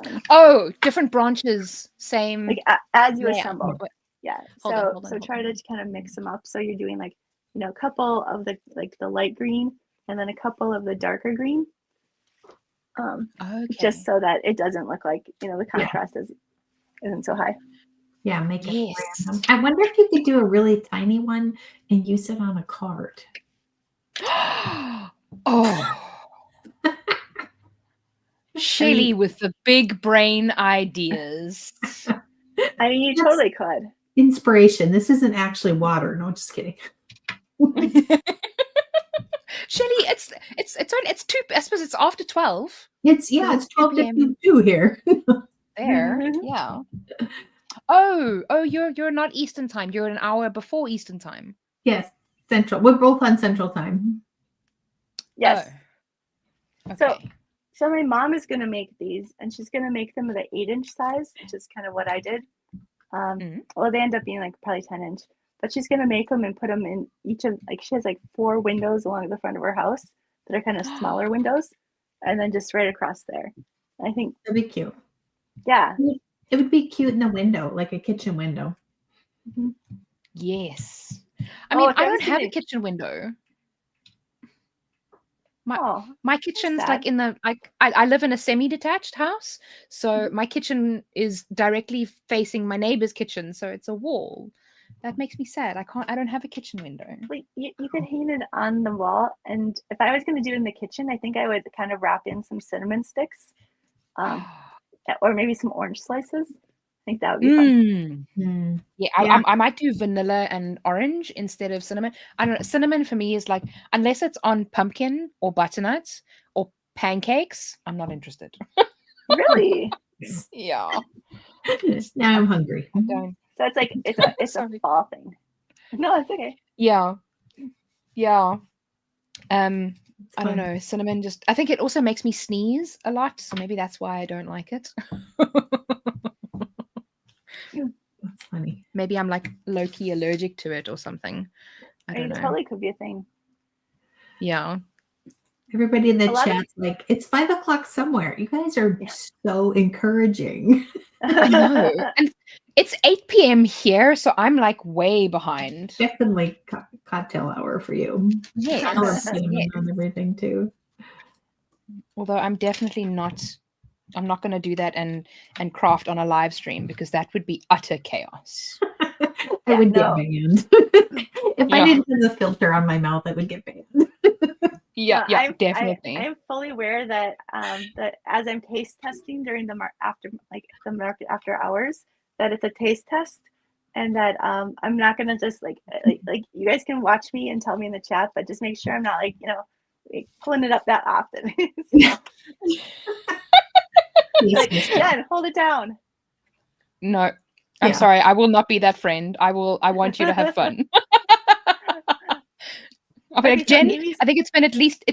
different branches, same. like as you layout. assemble. Wait, Yeah. hold on, So hold on, so hold try on. to kind of mix them up. So you're doing like, you know, a couple of the like the light green and then a couple of the darker green. Okay. Just so that it doesn't look like, you know, the contrast isn't so high. Yeah, make it Yes. random. I wonder if you could do a really tiny one and use it on a card. Oh. Shelly with the big brain ideas. I mean, you That's totally could. inspiration. This isn't actually water. No, just kidding. Shelly, it's two. I suppose it's after 12. It's Because it's it's 2 12 p.m. to 2 here. there. Yeah. Oh, you're not Eastern time. You're an hour before Eastern time. Yes, Central. We're both on Central time. Yes. Oh. Okay. So my mom is going to make these, and she's going to make them the 8-inch size, which is kind of what I did. Well, they end up being like probably 10-inch, but she's going to make them and put them in each of, like, she has like 4 windows along the front of her house that are kind of smaller windows, and then just right across there. I think that'd be cute. Yeah. It would be cute in the window, like a kitchen window. Mm-hmm. Yes. I mean, I don't have a kitchen window. My kitchen's like in the I live in a semi-detached house, so my kitchen is directly facing my neighbor's kitchen, so it's a wall. That makes me sad. I don't have a kitchen window. Well, you could hang it on the wall, and if I was going to do it in the kitchen, I think I would kind of wrap in some cinnamon sticks, or maybe some orange slices. I think that would be fun. Yeah, I might do vanilla and orange instead of cinnamon. I don't know. Cinnamon for me is like, unless it's on pumpkin or butternut or pancakes, I'm not interested. Really? Yeah. Now I'm hungry. So it's like it's a fall thing. No, it's okay. Yeah. I don't know. Cinnamon I think it also makes me sneeze a lot, so maybe that's why I don't like it. That's funny. Maybe I'm like low-key allergic to it or something. I don't know. It totally could be a thing. Yeah. Everybody in the chat's like, it's 5 o'clock somewhere. You guys are so encouraging. I know. And it's 8 p.m. here, so I'm like way behind. Definitely cocktail hour for you. Yes. I love cinnamon on everything too. Although I'm definitely not going to do that and craft on a live stream, because that would be utter chaos. I would get banned. If I didn't put the filter on my mouth, I would get banned. Definitely. I'm fully aware that that as I'm taste testing during the market after hours, that it's a taste test, and that I'm not gonna just like you guys can watch me and tell me in the chat, but just make sure I'm not pulling it up that often. Jen, hold it down. No, I'm sorry. I will not be that friend. I want you to have fun. I'll be like, Jen, I think it's been at least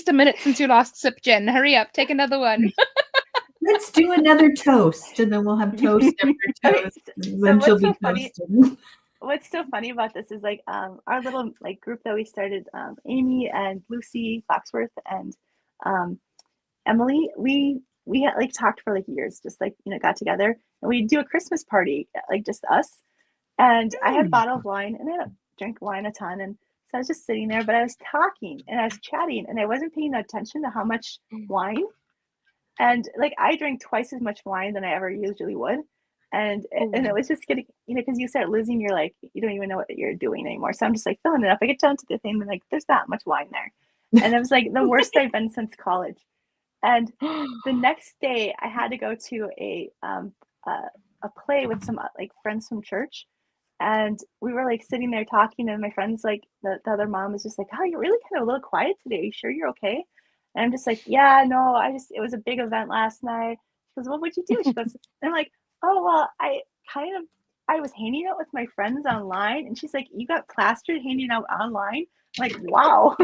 a minute since you last sip, Jen. Hurry up, take another one. Let's do another toast, and then we'll have toast after toast. Then she'll be toasted. What's so funny about this is our little group that we started, Amy and Lucy Foxworth and Emily, we had talked for years, just got together, and we do a Christmas party, just us. And I had a bottle of wine, and I drank wine a ton, and so I was just sitting there, but I was talking and I was chatting, and I wasn't paying attention to how much wine. And I drank twice as much wine than I ever usually would. And it was just getting, because you start losing your, you don't even know what you're doing anymore. So I'm just filling it up. I get down to the thing and there's that much wine there. And it was the worst I've been since college. And the next day I had to go to a play with some friends from church. And we were sitting there talking, and my friends, the other mom was just oh, you're really kind of a little quiet today. Are you sure you're okay? And I'm just yeah, no, it was a big event last night. She goes, well, what'd you do? She goes, and I'm oh, well, I was hanging out with my friends online. And she's you got plastered hanging out online? I'm wow.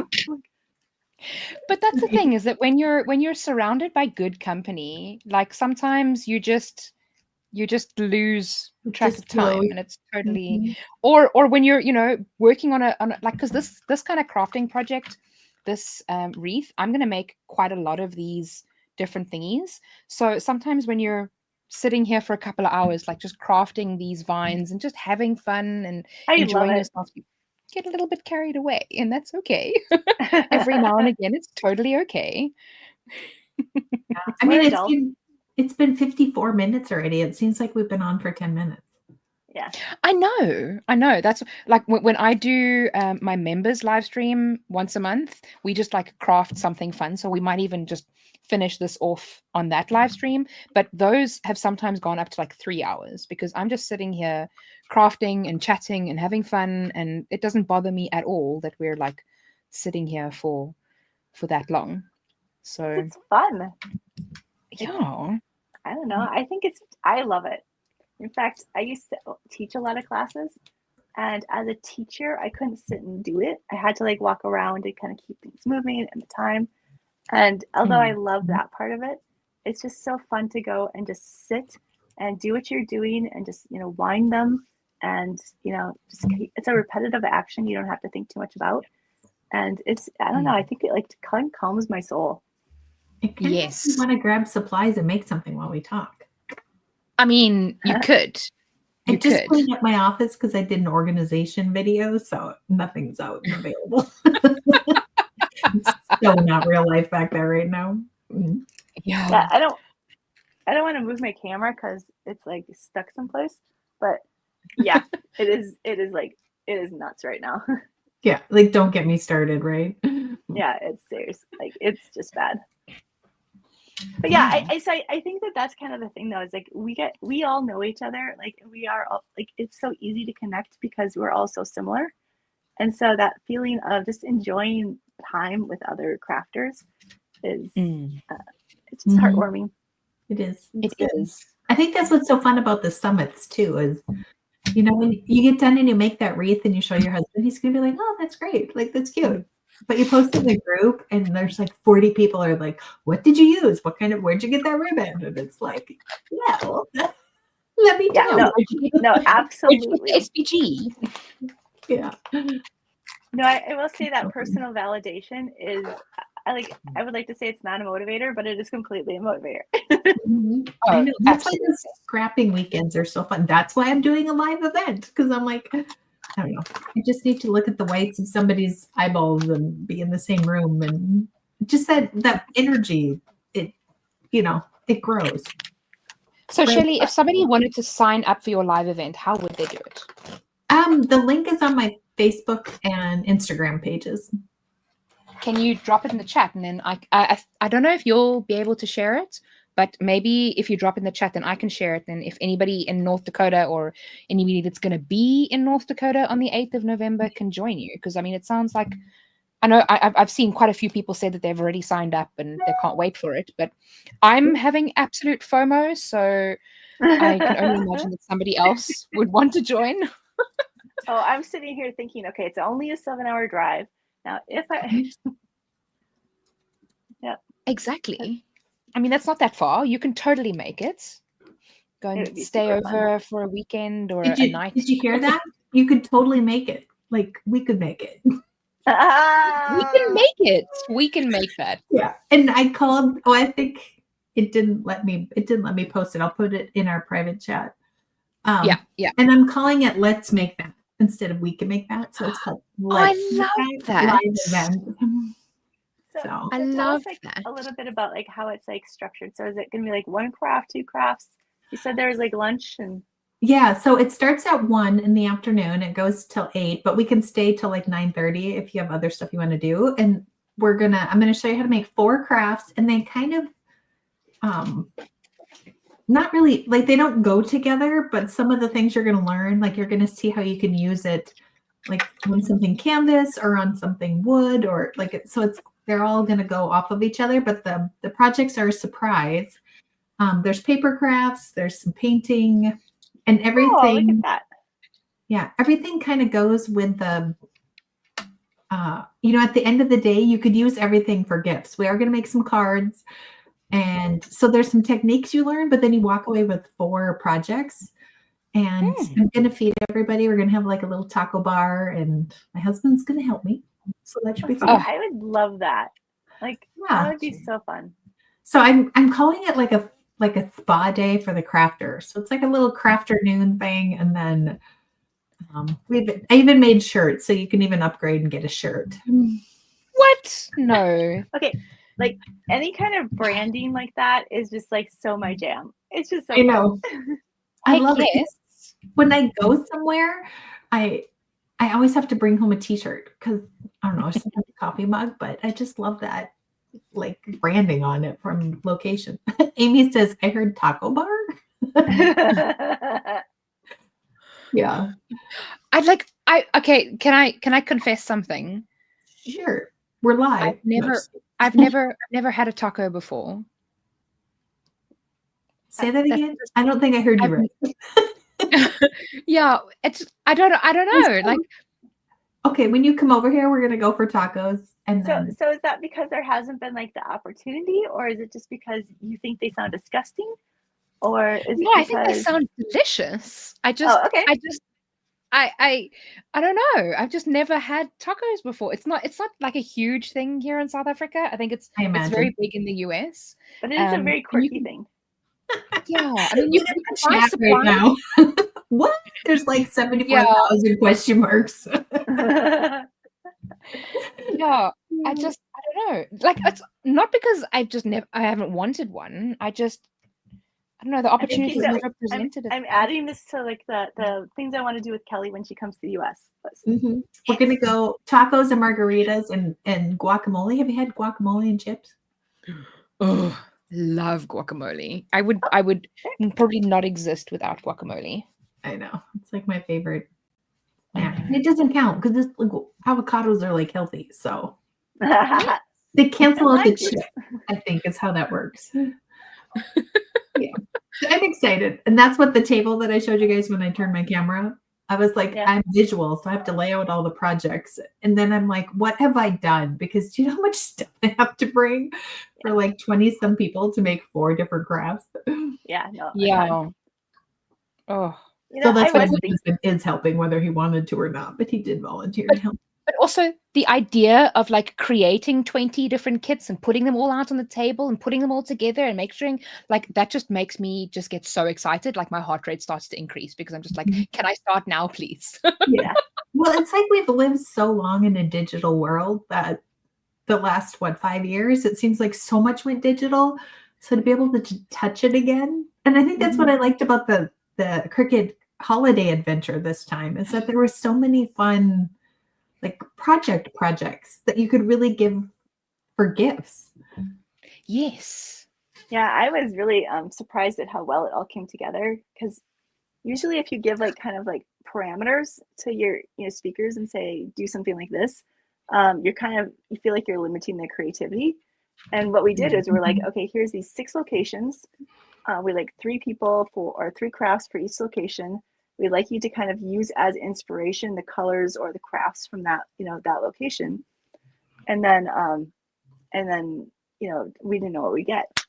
But that's the thing, is that when you're surrounded by good company, sometimes you just lose track of time, and it's totally or when you're working on a because this kind of crafting project, this wreath, I'm going to make quite a lot of these different thingies. So sometimes when you're sitting here for a couple of hours, like just crafting these vines and just having fun and I love enjoying it. yourself, you get a little bit carried away, and that's okay. Every now and again, it's totally okay. Yeah. I mean, it's been 54 minutes already. It seems like we've been on for 10 minutes. Yeah, I know. That's like when I do my members live stream once a month, we just like craft something fun. So we might even just finish this off on that live stream. But those have sometimes gone up to like 3 hours because I'm just sitting here crafting and chatting and having fun. And it doesn't bother me at all that we're like sitting here for that long. So it's fun. Yeah. I don't know. I love it. In fact, I used to teach a lot of classes, and as a teacher, I couldn't sit and do it. I had to like walk around and kind of keep things moving and the time. And although I love that part of it, it's just so fun to go and just sit and do what you're doing and just, wind them. And, it's a repetitive action you don't have to think too much about. And I don't know, I think it like kind of calms my soul. It kind of makes me want to grab supplies and make something while we talk. I mean, you could. I just cleaned up my office because I did an organization video, so nothing's out and available. It's still not real life back there right now. Yeah. I don't want to move my camera because it's like stuck someplace. But yeah, it is nuts right now. Yeah, like don't get me started, right? Yeah, it's serious. Like it's just bad. But yeah, I think that's kind of the thing though, is like we all know each other. Like we are all, like it's so easy to connect because we're all so similar. And so that feeling of just enjoying time with other crafters is it's just heartwarming. It is. It is. I think that's what's so fun about the summits too, is when you get done and you make that wreath and you show your husband, he's gonna be like, "Oh, that's great! Like that's cute." But you post it in the group, and there's like 40 people are like, "What did you use? Where'd you get that ribbon?" And it's like, "Yeah, well, let me tell." No, absolutely. SPG. Yeah. No, I will say that personal validation is. I would like to say it's not a motivator, but it is completely a motivator. I know. That's why the scrapping weekends are so fun. That's why I'm doing a live event, because I'm like, I don't know. I just need to look at the whites of somebody's eyeballs and be in the same room, and just that energy. It grows. So Shelley, if somebody wanted to sign up for your live event, how would they do it? The link is on my Facebook and Instagram pages. Can you drop it in the chat, and then I don't know if you'll be able to share it, but maybe if you drop it in the chat, then I can share it. Then if anybody in North Dakota or anybody that's going to be in North Dakota on the 8th of November can join you, because I mean, it sounds like, I know I've seen quite a few people say that they've already signed up and they can't wait for it, but I'm having absolute FOMO, so I can only imagine that somebody else would want to join. Oh, I'm sitting here thinking, okay, it's only a 7-hour drive. Now, if I... Yeah. Exactly. I mean, that's not that far. You can totally make it. Go and stay over for a weekend or a night. Did you hear that? You could totally make it. Like, we could make it. We can make it. We can make that. Yeah. And I called, I think it didn't let me post it. I'll put it in our private chat. Yeah. And I'm calling it Let's Make That instead of We Can Make That. So it's called Let's Make That live event. So I love that. A little bit about like how it's like structured. So is it going to be like 1 craft, 2 crafts? You said there was like lunch and. Yeah, so it starts at 1 in the afternoon. It goes till 8, but we can stay till like 9:30 if you have other stuff you want to do. And I'm gonna show you how to make 4 crafts, and they kind of not really, like, they don't go together, but some of the things you're gonna learn, like you're gonna see how you can use it like on something canvas or on something wood, or like they're all gonna go off of each other, but the projects are a surprise. There's paper crafts, there's some painting, and everything. Oh, look at that. Yeah, everything kind of goes with the, at the end of the day, you could use everything for gifts. We are going to make some cards. And so there's some techniques you learn, but then you walk away with 4 projects. And I'm going to feed everybody. We're going to have like a little taco bar, and my husband's going to help me. So that should be fun. I would love that. Like, that would be so fun. So I'm calling it like a spa day for the crafters. So it's like a little crafter noon thing, and then I even made shirts, so you can even upgrade and get a shirt. What? No. Okay, like any kind of branding like that is just like so my jam. It's just so I know. I Heck love it. yes. When I go somewhere, I always have to bring home a t-shirt because I don't know, sometimes a coffee mug, but I just love that like branding on it from location. Amy says, I heard taco bar. Yeah. Okay, can I confess something? Sure. We're live. I've never had a taco before. Say that again. I don't think I heard you right. Yeah, I don't know. Like, okay, when you come over here, we're gonna go for tacos, and then. So is that because there hasn't been like the opportunity, or is it just because you think they sound disgusting, or is it because... I think they sound delicious. I don't know. I've just never had tacos before. It's not like a huge thing here in South Africa. I think it's very big in the US. But it is a very quirky thing. Yeah, I mean, you can buy supplies right now. What? There's like 74,000 question marks. Yeah, I don't know. Like, it's not because I haven't wanted one. I don't know. The opportunity was never presented. I'm adding this to like the things I want to do with Kelly when she comes to the US. Mm-hmm. We're gonna go tacos and margaritas and guacamole. Have you had guacamole and chips? Oh, love guacamole. I would probably not exist without guacamole. I know. It's like my favorite. Yeah. It doesn't count because like, avocados are like healthy, so they cancel out the chip. I think is how that works. Yeah, I'm excited, and that's what the table that I showed you guys when I turned my camera. I was like, I'm visual, so I have to lay out all the projects, and then I'm like, what have I done? Because do you know how much stuff I have to bring for like 20 some people to make 4 different crafts? Yeah, no. Yeah. Oh. So that's why my husband is helping, whether he wanted to or not, but he did volunteer to help. But also the idea of like creating 20 different kits and putting them all out on the table and putting them all together and make sure like that just makes me just get so excited. Like my heart rate starts to increase because I'm just like, can I start now, please? Yeah. Well, it's like we've lived so long in a digital world that the last, 5 years, it seems like so much went digital. So to be able to touch it again. And I think that's what I liked about the Cricut holiday adventure this time is that there were so many fun like projects that you could really give for gifts. Yes. Yeah, I was really surprised at how well it all came together because usually if you give like kind of like parameters to your speakers and say do something like this, you feel like you're limiting their creativity. And what we did is we're like, okay, here's these 6 locations. We like 3 people or 3 crafts for each location. We'd like you to kind of use as inspiration the colors or the crafts from that, that location. And then we didn't know what we get,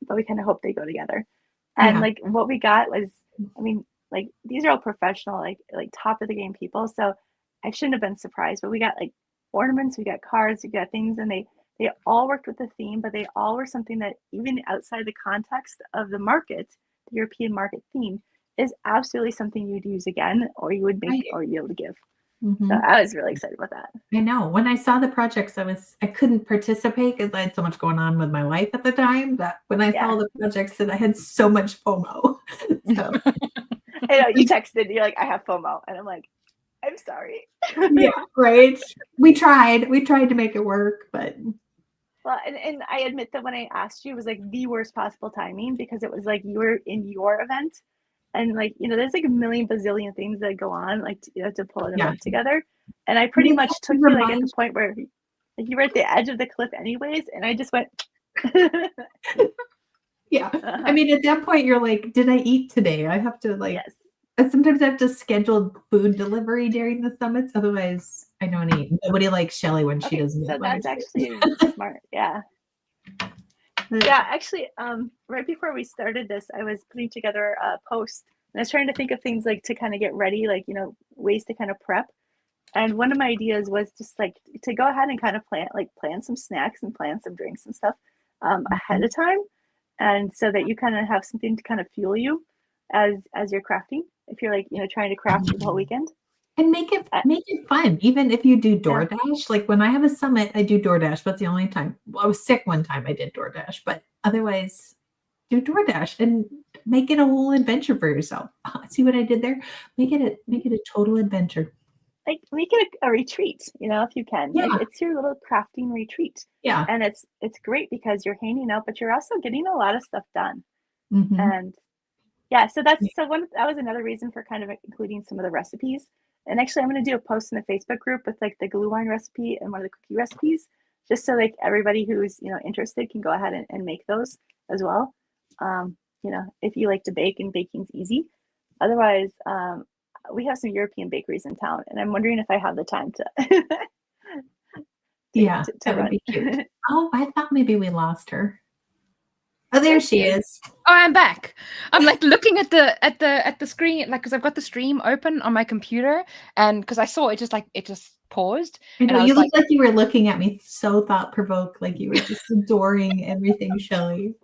but we kind of hope they go together. And like what we got was, I mean, like these are all professional, like top of the game people. So I shouldn't have been surprised, but we got like ornaments, we got cards, we got things, and they all worked with the theme, but they all were something that even outside the context of the market, the European market theme, is absolutely something you'd use again, or you would make, or be able to give. So I was really excited about that. I know. When I saw the projects, I couldn't participate because I had so much going on with my life at the time. That when I saw the projects, that I had so much FOMO. So. I know you texted. You're like, I have FOMO, and I'm like, I'm sorry. Yeah, right. We tried to make it work, but. Well, and I admit that when I asked you, it was like the worst possible timing because it was like you were in your event. And like, there's like a million bazillion things that go on, like to pull an event together. And I pretty much took you like at the point where like you were at the edge of the cliff anyways. And I just went. Yeah. I mean, at that point you're like, did I eat today? I have to like, sometimes I have to schedule food delivery during the summits. Otherwise I don't eat. Nobody likes Shelly when she doesn't eat. So that's actually smart. Yeah. Yeah, actually, right before we started this, I was putting together a post and I was trying to think of things like to kind of get ready, like, ways to kind of prep. And one of my ideas was just like to go ahead and kind of plan some snacks and plan some drinks and stuff. ahead of time, and so that you kind of have something to kind of fuel you as you're crafting. If you're like, trying to craft for the whole weekend. And make it fun. Even if you do DoorDash, yeah. like when I have a summit, I do DoorDash. But the only time, well, I was sick one time, I did DoorDash. But otherwise, do DoorDash and make it a whole adventure for yourself. See what I did there? Make it a total adventure. Like make it a retreat, if you can. Yeah. It's your little crafting retreat. Yeah. And it's great because you're hanging out, but you're also getting a lot of stuff done. Mm-hmm. And yeah, so that was another reason for kind of including some of the recipes. And actually I'm going to do a post in the Facebook group with like the glue wine recipe and one of the cookie recipes, just so like everybody who's, interested can go ahead and make those as well. If you like to bake, and baking's easy. Otherwise, we have some European bakeries in town, and I'm wondering if I have the time to that would be cute. Oh, I thought maybe we lost her. Oh, there she is. Oh, I'm back. I'm like looking at the screen, like, because I've got the stream open on my computer, and because I saw it just paused. I know, you looked like you were looking at me so thought-provoked, like you were just adoring everything, Shelly.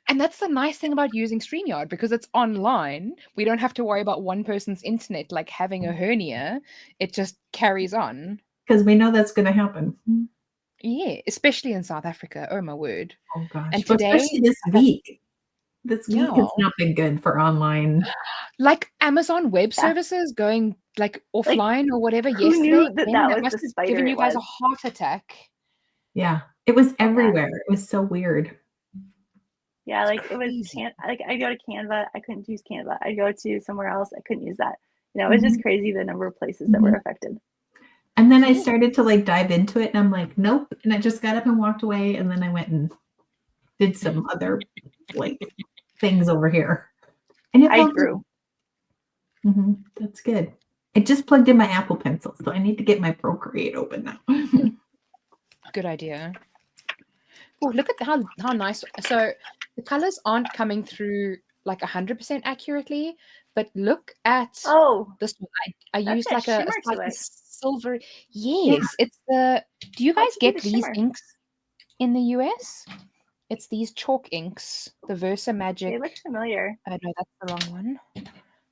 And that's the nice thing about using StreamYard, because it's online. We don't have to worry about one person's internet like having a hernia. It just carries on. Because we know that's going to happen. Yeah, especially in South Africa. Oh my word. Oh gosh. And today, especially this week. This week has not been good for online. Like Amazon Web Services going like offline or whatever yesterday. Who knew that was must the have given you guys a heart attack. Yeah. It was everywhere. It was so weird. Yeah, like it was like I go to Canva, I couldn't use Canva. I go to somewhere else, I couldn't use that. It was just crazy the number of places that were affected. And then I started to like dive into it, and I'm like, nope. And I just got up and walked away, and then I went and did some other like things over here. And it felt grew. That's good. I just plugged in my Apple Pencil, so I need to get my Procreate open now. Good idea. Oh, look at how nice. So the colors aren't coming through like 100% accurately, but look at this one. I used like a slightly silver. Yes, it's the. Do you guys get these inks in the US? It's these chalk inks, the Versa Magic. They look familiar. I know that's the wrong one.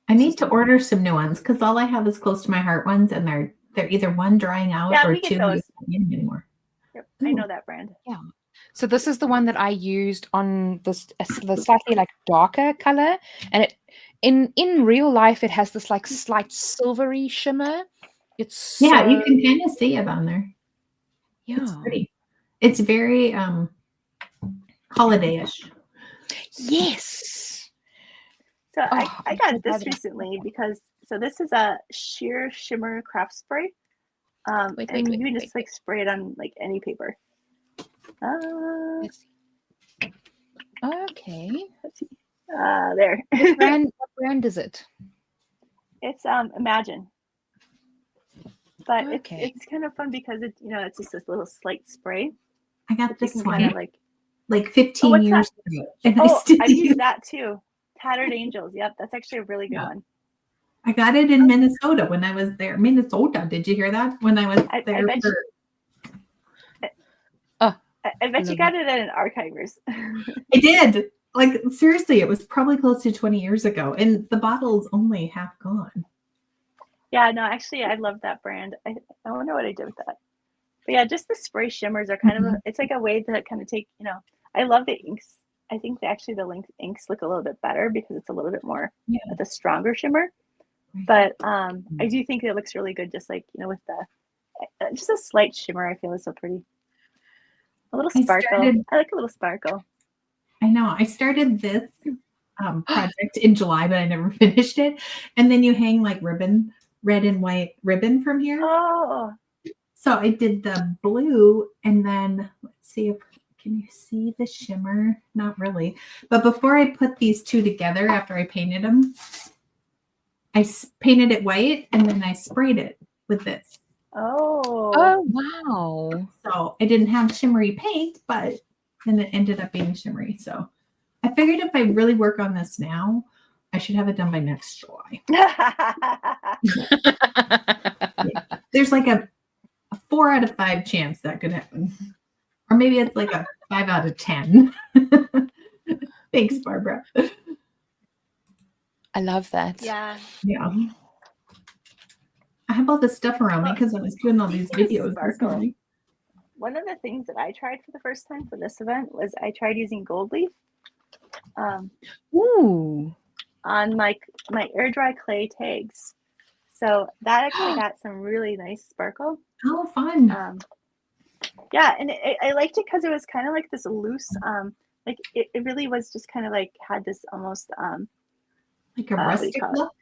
I need to order some new ones because all I have is close to my heart ones, and they're either one drying out or we get two those. Anymore. Yep, I know that brand. Yeah. So this is the one that I used on the slightly like darker color, and it in real life it has this like slight silvery shimmer. It's you can kind of see it on there. Yeah, it's pretty. It's very holiday-ish. Yes. So I got this recently because this is a sheer shimmer craft spray. And you can just like spray it on like any paper. Let's see. Okay. Let's see. There. What brand is it? It's Imagine. But it's kind of fun because it's just this little slight spray. I got this one kind of like 15 years ago. And I've used that too. Tattered Angels. Yep, that's actually a really good one. I got it in Minnesota when I was there. Minnesota, did you hear that? When I was there I bet you got it at an Archivers. I did. Like, seriously, it was probably close to 20 years ago, and the bottle's only half gone. Yeah, no, actually, I love that brand. I wonder what I did with that. But yeah, just the spray shimmers are kind of, it's like a way to kind of take, I love the inks. I think the inks look a little bit better because it's a little bit more with a stronger shimmer. But I do think it looks really good, just like, with the, just a slight shimmer, I feel is so pretty. A little sparkle. I like a little sparkle. I know. I started this project in July, but I never finished it. And then you hang like ribbon, red and white ribbon from here. Oh. So I did the blue, and then let's see if can you see the shimmer? Not really. But before I put these two together, after I painted them, I painted it white, and then I sprayed it with this. Oh, wow. So I didn't have shimmery paint, but then it ended up being shimmery. So I figured if I really work on this now, I should have it done by next July. There's like a 4 out of 5 chance that could happen. Or maybe it's like a 5 out of 10. Thanks, Barbara. I love that. Yeah. Yeah. I have all this stuff around me because I was doing all these videos this morning. One of the things that I tried for the first time for this event was I tried using gold leaf. Ooh. On my air dry clay tags. So that actually got some really nice sparkle. Oh, fun. Yeah, and I liked it because it was kind of like this loose, like it really was just kind of like had this almost like a rustic look.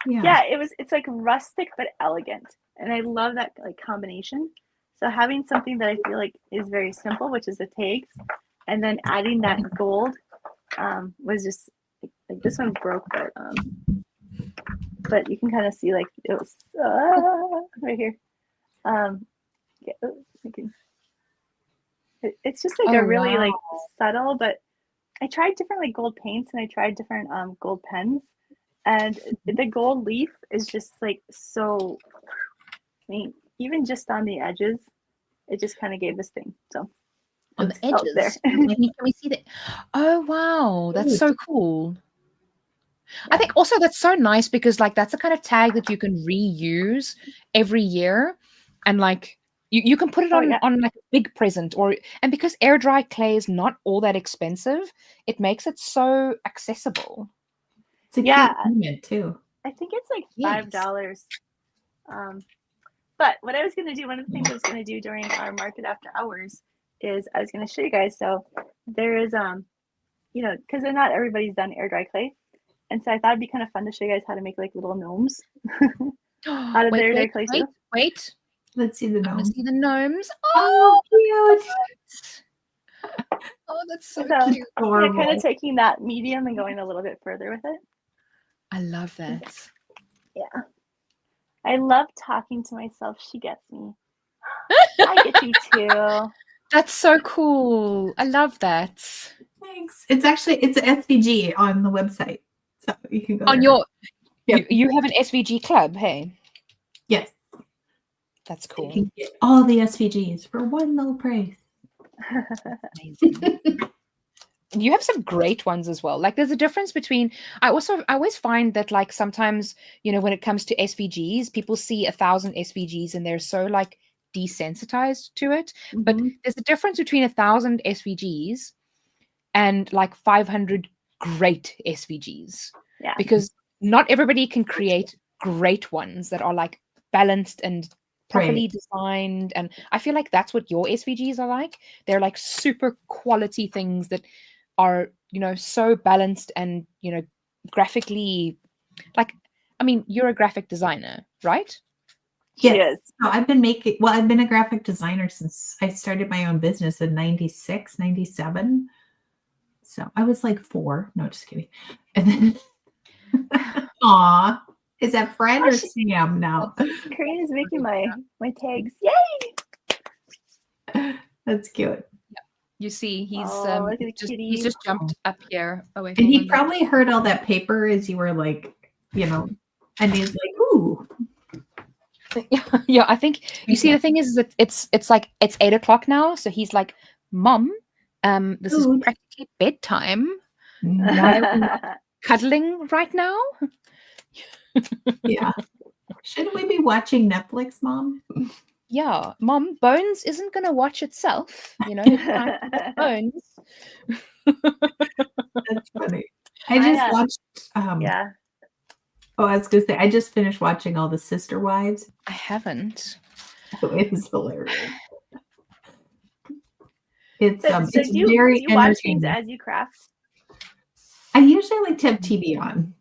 Yeah, it's like rustic but elegant. And I love that like combination. So having something that I feel like is very simple, which is the tags, and then adding that gold was just like this one broke, but you can kind of see like it was right here. It's just like a really like subtle, but I tried different like gold paints and I tried different gold pens, and the gold leaf is just like so. I mean, even just on the edges, it just kind of gave this thing. So on the edges, there. Can we see that? Oh wow, that's so cool. I think also that's so nice because like that's a kind of tag that you can reuse every year, and like you can put it on like a big present, and because air dry clay is not all that expensive, it makes it so accessible. It's a cute element too. I think it's like $5. But what I was going to do, one of the things I was going to do during our market after hours is I was going to show you guys. So there is, you know, because not everybody's done air dry clay. And so I thought it'd be kind of fun to show you guys how to make like little gnomes out of air dry clay too. Wait. Let's see the gnomes. I want to see the gnomes. Oh, cute. Oh, that's so cute. Yeah, kind of taking that medium and going a little bit further with it. I love that. Yeah. I love talking to myself. She gets me. I get you too. That's so cool. I love that. Thanks. It's a SVG on the website. So you can go on there. your you have an SVG club, hey? Yes. That's cool. You can get all the SVGs for one low price. Amazing. You have some great ones as well. Like there's a difference between I always find that like sometimes, you know, when it comes to SVGs, people see 1,000 SVGs and they're so like desensitized to it. Mm-hmm. But there's a difference between 1,000 SVGs and like 500 great SVGs. Yeah. Because not everybody can create great ones that are like balanced and properly designed. And I feel like that's what your SVGs are like. They're like super quality things that are, you know, so balanced and, you know, graphically, like, I mean, you're a graphic designer, right? Yes. So I've been a graphic designer since I started my own business in 96, 97. So I was like 4. No, just kidding. And then, aw, is that Fred or Sam now? Corinne is making my tags. Yay! That's cute. Yeah. You see, he's just jumped up here. Oh, wait, and he probably heard all that paper as you were like, you know, and he's like, ooh. Yeah, I think you see the thing is that it's like it's 8 o'clock now, so he's like, Mom, this is practically bedtime. Why are we not cuddling right now? Yeah. Shouldn't we be watching Netflix, Mom? Yeah, Mom, Bones isn't going to watch itself. You know, it's time to watch Bones. That's funny. I just watched. Yeah. Oh, I was going to say, I just finished watching all the Sister Wives. I haven't. Oh, it was hilarious. It's do you watch things as you craft? I usually like to have TV on.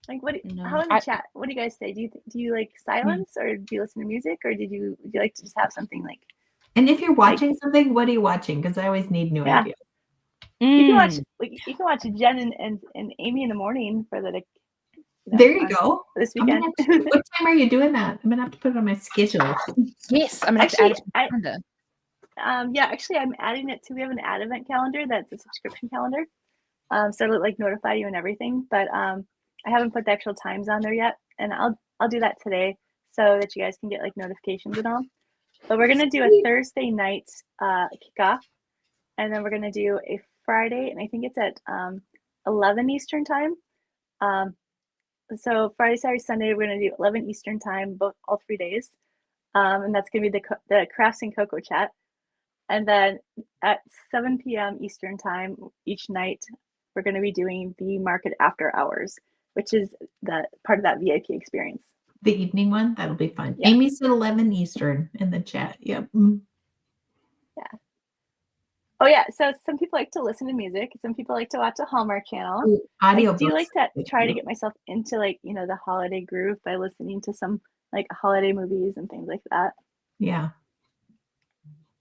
Like how in the chat? What do you guys say? Do you like silence or do you listen to music or do you like to just have something like? And if you're watching something, what are you watching? Because I always need new ideas. You can watch Jen and Amy in the morning for the. There you go. This weekend. What time are you doing that? I'm gonna have to put it on my schedule. Yes, I'm gonna have to add it to my calendar. Yeah, actually, I'm adding it to. We have an ad event calendar that's a subscription calendar. So it'll like notify you and everything. But I haven't put the actual times on there yet, and I'll do that today so that you guys can get like notifications and all. But we're gonna do a Thursday night kickoff, and then we're going to do a Friday, and I think it's at 11 Eastern time. So Friday, Saturday, Sunday, we're going to do 11 Eastern time, all 3 days. And that's going to be the Crafts and Cocoa Chat. And then at 7 p.m. Eastern time each night, we're going to be doing the Market After Hours, which is the part of that VIP experience. The evening one? That'll be fun. Yeah. Amy said 11 Eastern in the chat. Yep. Yeah. Oh, yeah. So some people like to listen to music. Some people like to watch a Hallmark channel. Audio. I do like to try to get myself into like, you know, the holiday groove by listening to some like holiday movies and things like that. Yeah.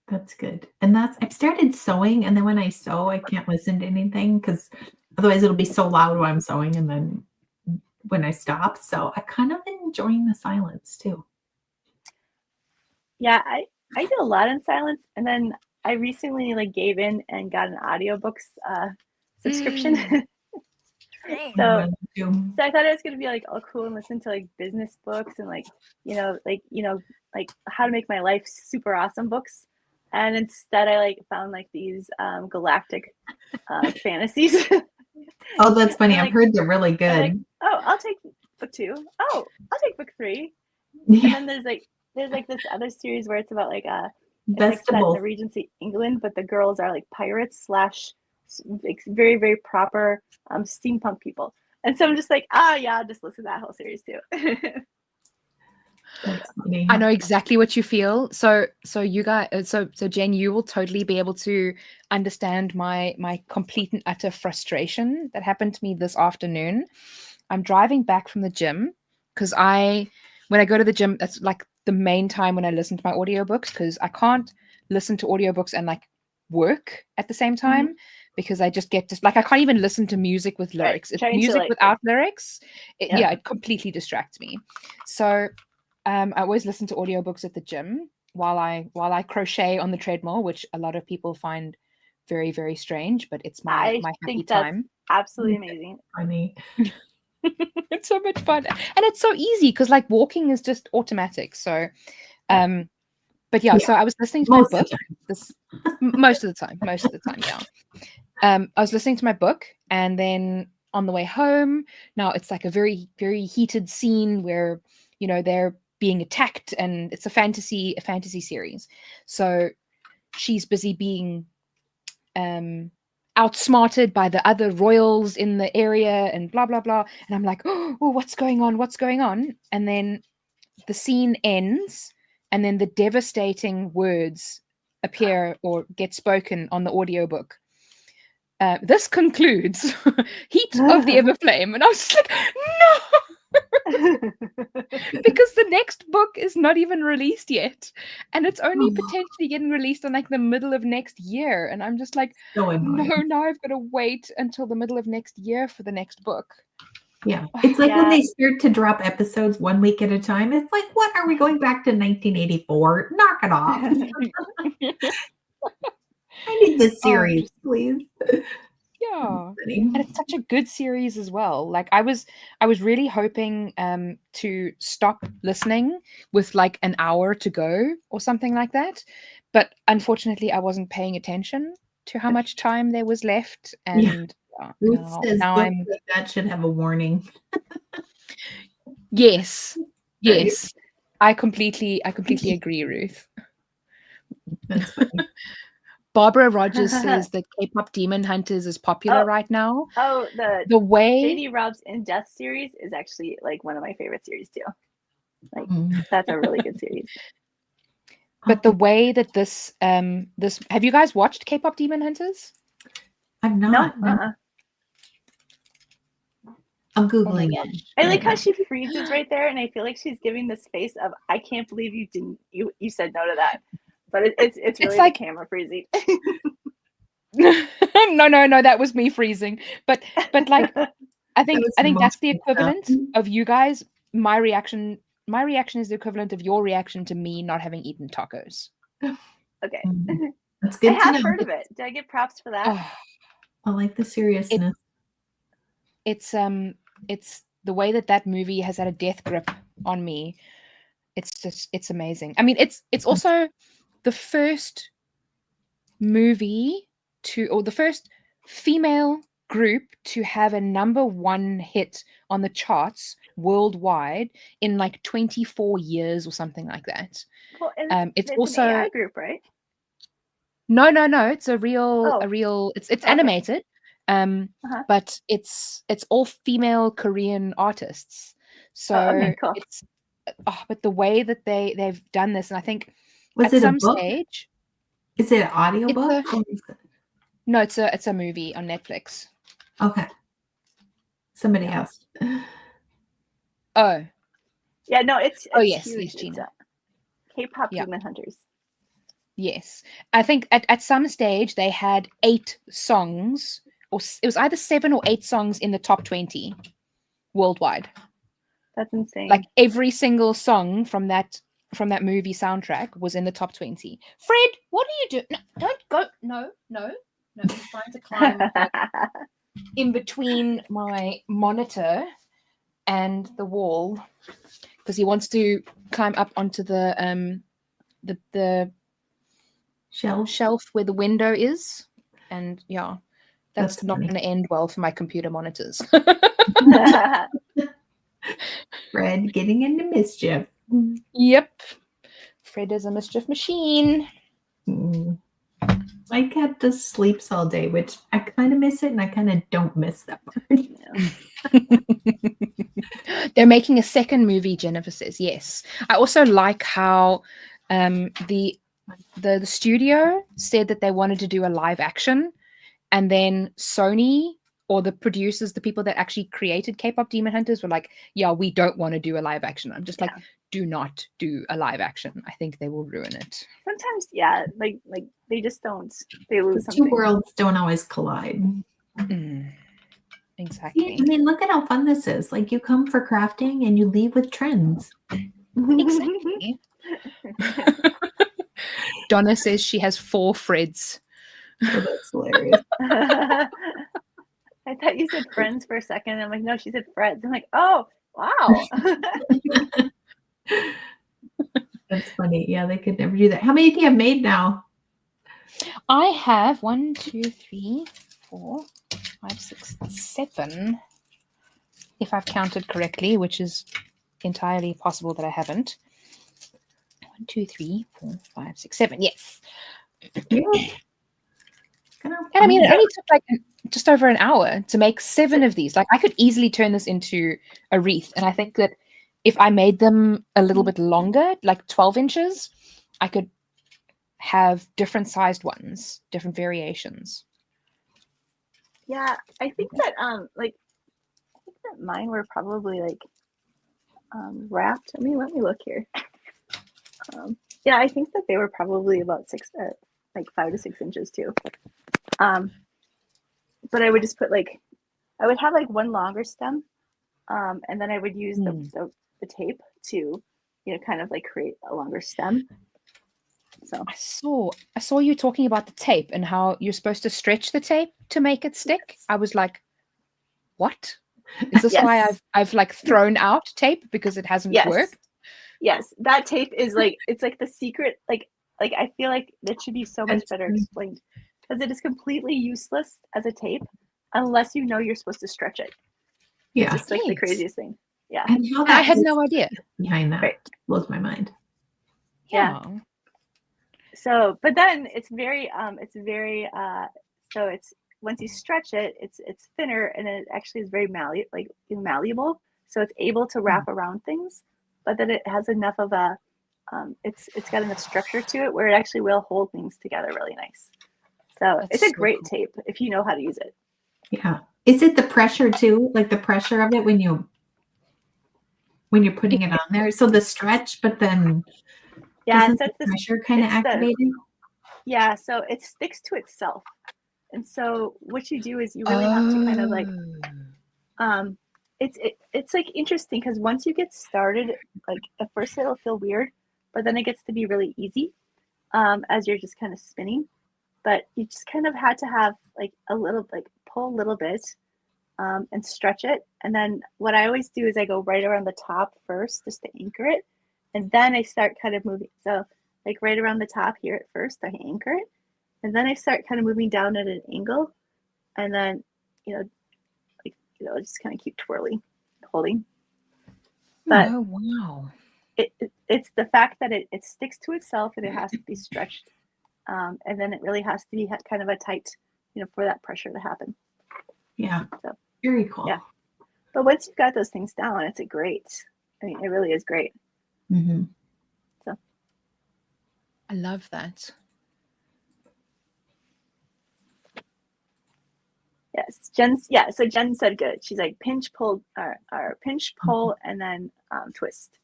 That's good. And I've started sewing, and then when I sew, I can't listen to anything because otherwise it'll be so loud while I'm sewing, and then when I stop. So I kind of enjoying the silence too. Yeah, I do a lot in silence, and then I recently like gave in and got an audiobooks subscription. So I thought it was gonna be like all cool and listen to like business books and like how to make my life super awesome books. And instead I like found like these galactic fantasies. Oh, that's funny. I've heard they're really good. Like, oh, I'll take book 2. Oh, I'll take book 3. Yeah. And then there's like this other series where it's about like it's like set in Vegetables. the Regency England, but the girls are like pirates / like very, very proper steampunk people. And so I'm just like, yeah, I'll just listen to that whole series too. I know exactly what you feel. So you guys, so Jen, you will totally be able to understand my complete and utter frustration that happened to me this afternoon. I'm driving back from the gym because when I go to the gym, that's like the main time when I listen to my audiobooks, because I can't listen to audiobooks and like work at the same time. Because I just get I can't even listen to music with lyrics. Right. Music without lyrics, it completely distracts me. So I always listen to audiobooks at the gym while I crochet on the treadmill, which a lot of people find very, very strange, but it's my happy time. Absolutely amazing. Funny. It's so much fun. And it's so easy because like walking is just automatic. So but yeah, so I was listening to my book. Most of the time, yeah. I was listening to my book, and then on the way home, now it's like a very, very heated scene where, you know, they're being attacked, and it's a fantasy series. So she's busy being outsmarted by the other royals in the area and blah, blah, blah. And I'm like, oh, what's going on? And then the scene ends, and then the devastating words appear or get spoken on the audiobook. This concludes Heat of the Everflame. And I was just like, no! Because the next book is not even released yet. And it's only potentially getting released in like the middle of next year. And I'm just like, no, now I've got to wait until the middle of next year for the next book. Yeah. It's like when they start to drop episodes 1 week at a time. It's like, what? Are we going back to 1984? Knock it off. I need this series, please. Yeah, and it's such a good series as well. Like I was really hoping to stop listening with like an hour to go or something like that, but unfortunately I wasn't paying attention to how much time there was left. And now I'm that should have a warning. Yes, I completely agree, Ruth. That's funny. Barbara Rogers says that K-pop Demon Hunters is popular right now. Oh, the way JD Rob's In Death series is actually like one of my favorite series too. Like that's a really good series. But the way that this have you guys watched K-pop Demon Hunters? I've not. No. I'm Googling it. I like how she freezes right there, and I feel like she's giving this face of I can't believe you said no to that. But it's really like the camera freezing. No, that was me freezing. But like I think that's the equivalent of you guys. My reaction is the equivalent of your reaction to me not having eaten tacos. Okay. That's good. I have heard of it. Did I get props for that? I like the seriousness. It's the way that movie has had a death grip on me. It's amazing. I mean, it's also the first movie the first female group to have a #1 hit on the charts worldwide in like 24 years or something like that. Well, and It's it's also an AI group, right? no, it's a Oh, real it's okay. animated. Uh-huh. But it's all female Korean artists. So okay, cool. it's but the way that they've done this, and I think Was at it a some book? stage Is it an audiobook? no, it's a movie on Netflix. Okay. Somebody Yeah. asked. Oh. Yeah, no, it's Yes, huge. Gina. It's K-pop Yeah. Demon Hunters. Yes. I think at some stage they had 8 songs, or it was either 7 or 8 songs in the top 20 worldwide. That's insane. Like every single song from that movie soundtrack was in the top 20. Fred, what are you doing? No, don't go. No. He's trying to climb like, in between my monitor and the wall because he wants to climb up onto the shelf where the window is. And yeah, that's not going to end well for my computer monitors. Fred getting into mischief. Yep. Fred is a mischief machine. My cat just sleeps all day, which I kind of miss it, and I kind of don't miss that part. They're making a second movie, Jennifer says. Yes. I also like how the studio said that they wanted to do a live action, and then Sony or the producers, the people that actually created K-pop Demon Hunters, were like, yeah, we don't want to do a live action. I'm just like, do not do a live action. I think they will ruin it. Sometimes, yeah, like they just don't. They lose The something. two worlds don't always collide. Exactly. Yeah, I mean, look at how fun this is. Like, you come for crafting and you leave with trends. Exactly. Donna says she has 4 Freds. Oh, that's hilarious. I thought you said friends for a second. I'm like, no, she said Freds. I'm like, oh, wow. That's funny. Yeah, they could never do that. How many do you have made now? I have 1, 2, 3, 4, 5, 6, 7. If I've counted correctly, which is entirely possible that I haven't. 1, 2, 3, 4, 5, 6, 7. Yes. And I mean, it only took like just over an hour to make 7 of these. Like, I could easily turn this into a wreath. And I think that if I made them a little bit longer, like 12 inches, I could have different sized ones, different variations. Yeah, I think that mine were probably like wrapped. I mean, let me look here. Yeah, I think that they were probably about 5 to 6 inches too. But I would just put I would have like one longer stem, and then I would use the tape to, kind of like create a longer stem. So I saw you talking about the tape and how you're supposed to stretch the tape to make it stick. Yes. I was like, what? Is this why I've like thrown out tape because it hasn't worked? Yes, that tape is it's like the secret. Like I feel like that should be so much better explained, because it is completely useless as a tape unless you know you're supposed to stretch it. Yeah, it's just like the craziest thing. Yeah, and how I had no idea behind that. Blows my mind. Yeah. So, but then it's very so it's once you stretch it, it's thinner, and it actually is very malleable. So it's able to wrap around things, but then it has enough of a it's got enough structure to it where it actually will hold things together really nice. So it's a great tape if you know how to use it. Yeah. Is it the pressure too? Like the pressure of it when you're putting it on there? So the stretch, but then doesn't the pressure kind of activate it? Yeah, so it sticks to itself. And so what you do is you really have to kind of like it's like interesting, because once you get started, like at first it'll feel weird, but then it gets to be really easy as you're just kind of spinning. But you just kind of had to have like pull a little bit and stretch it. And then what I always do is I go right around the top first just to anchor it. And then I start kind of moving. So like right around the top here at first, I anchor it. And then I start kind of moving down at an angle, and then, just kind of keep twirling, holding. But oh, wow. It's the fact that it sticks to itself and it has to be stretched. And then it really has to be kind of a tight, for that pressure to happen. Yeah. So, very cool. Yeah. But once you've got those things down, it's it really is great. Mm-hmm. So I love that. Yes, so Jen said good. She's like pinch, pull, or pinch, pull, and then twist.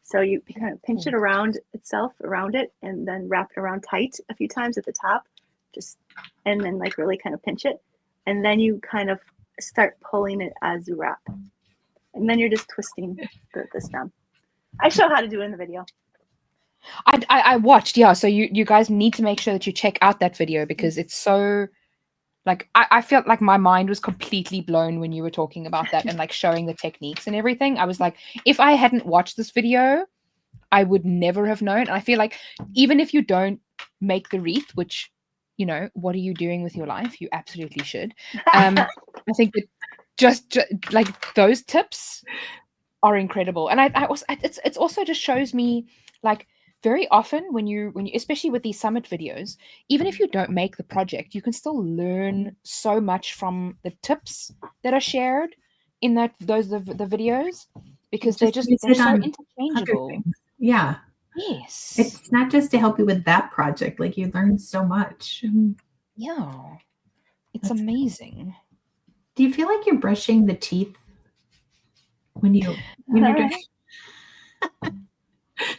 So you kind of pinch it around it, and then wrap it around tight a few times at the top, and then like really kind of pinch it, and then you kind of start pulling it as you wrap, and then you're just twisting the stem. I show how to do it in the video. I watched, yeah. So you guys need to make sure that you check out that video because it's so. Like, I felt like my mind was completely blown when you were talking about that and like showing the techniques and everything. I was like, if I hadn't watched this video, I would never have known. And I feel like even if you don't make the wreath, which, what are you doing with your life? You absolutely should. I think that just like those tips are incredible. And I also, it's also just shows me like, very often when you especially with these summit videos, even if you don't make the project, you can still learn so much from the tips that are shared in the videos because they're so interchangeable. Yeah. Yes. It's not just to help you with that project, like you learn so much. Yeah. It's amazing. Do you feel like you're brushing the teeth when you're doing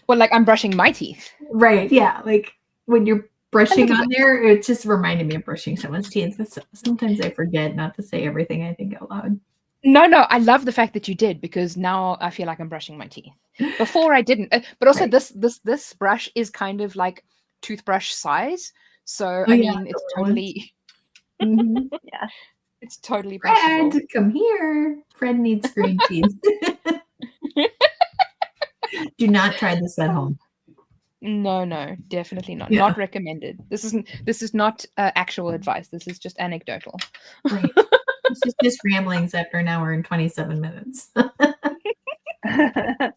Well, like I'm brushing my teeth. Right. Yeah. Like when you're brushing on there, it just reminded me of brushing someone's teeth. Sometimes I forget not to say everything I think out loud. No, I love the fact that you did because now I feel like I'm brushing my teeth. Before I didn't, but also this brush is kind of like toothbrush size. So I mean, it's totally, yeah, it's totally possible. Fred, come here. Fred needs green teeth. Do not try this at home. No, definitely not. Yeah. Not recommended. This is not actual advice. This is just anecdotal. Right. This is just ramblings after an hour and 27 minutes. I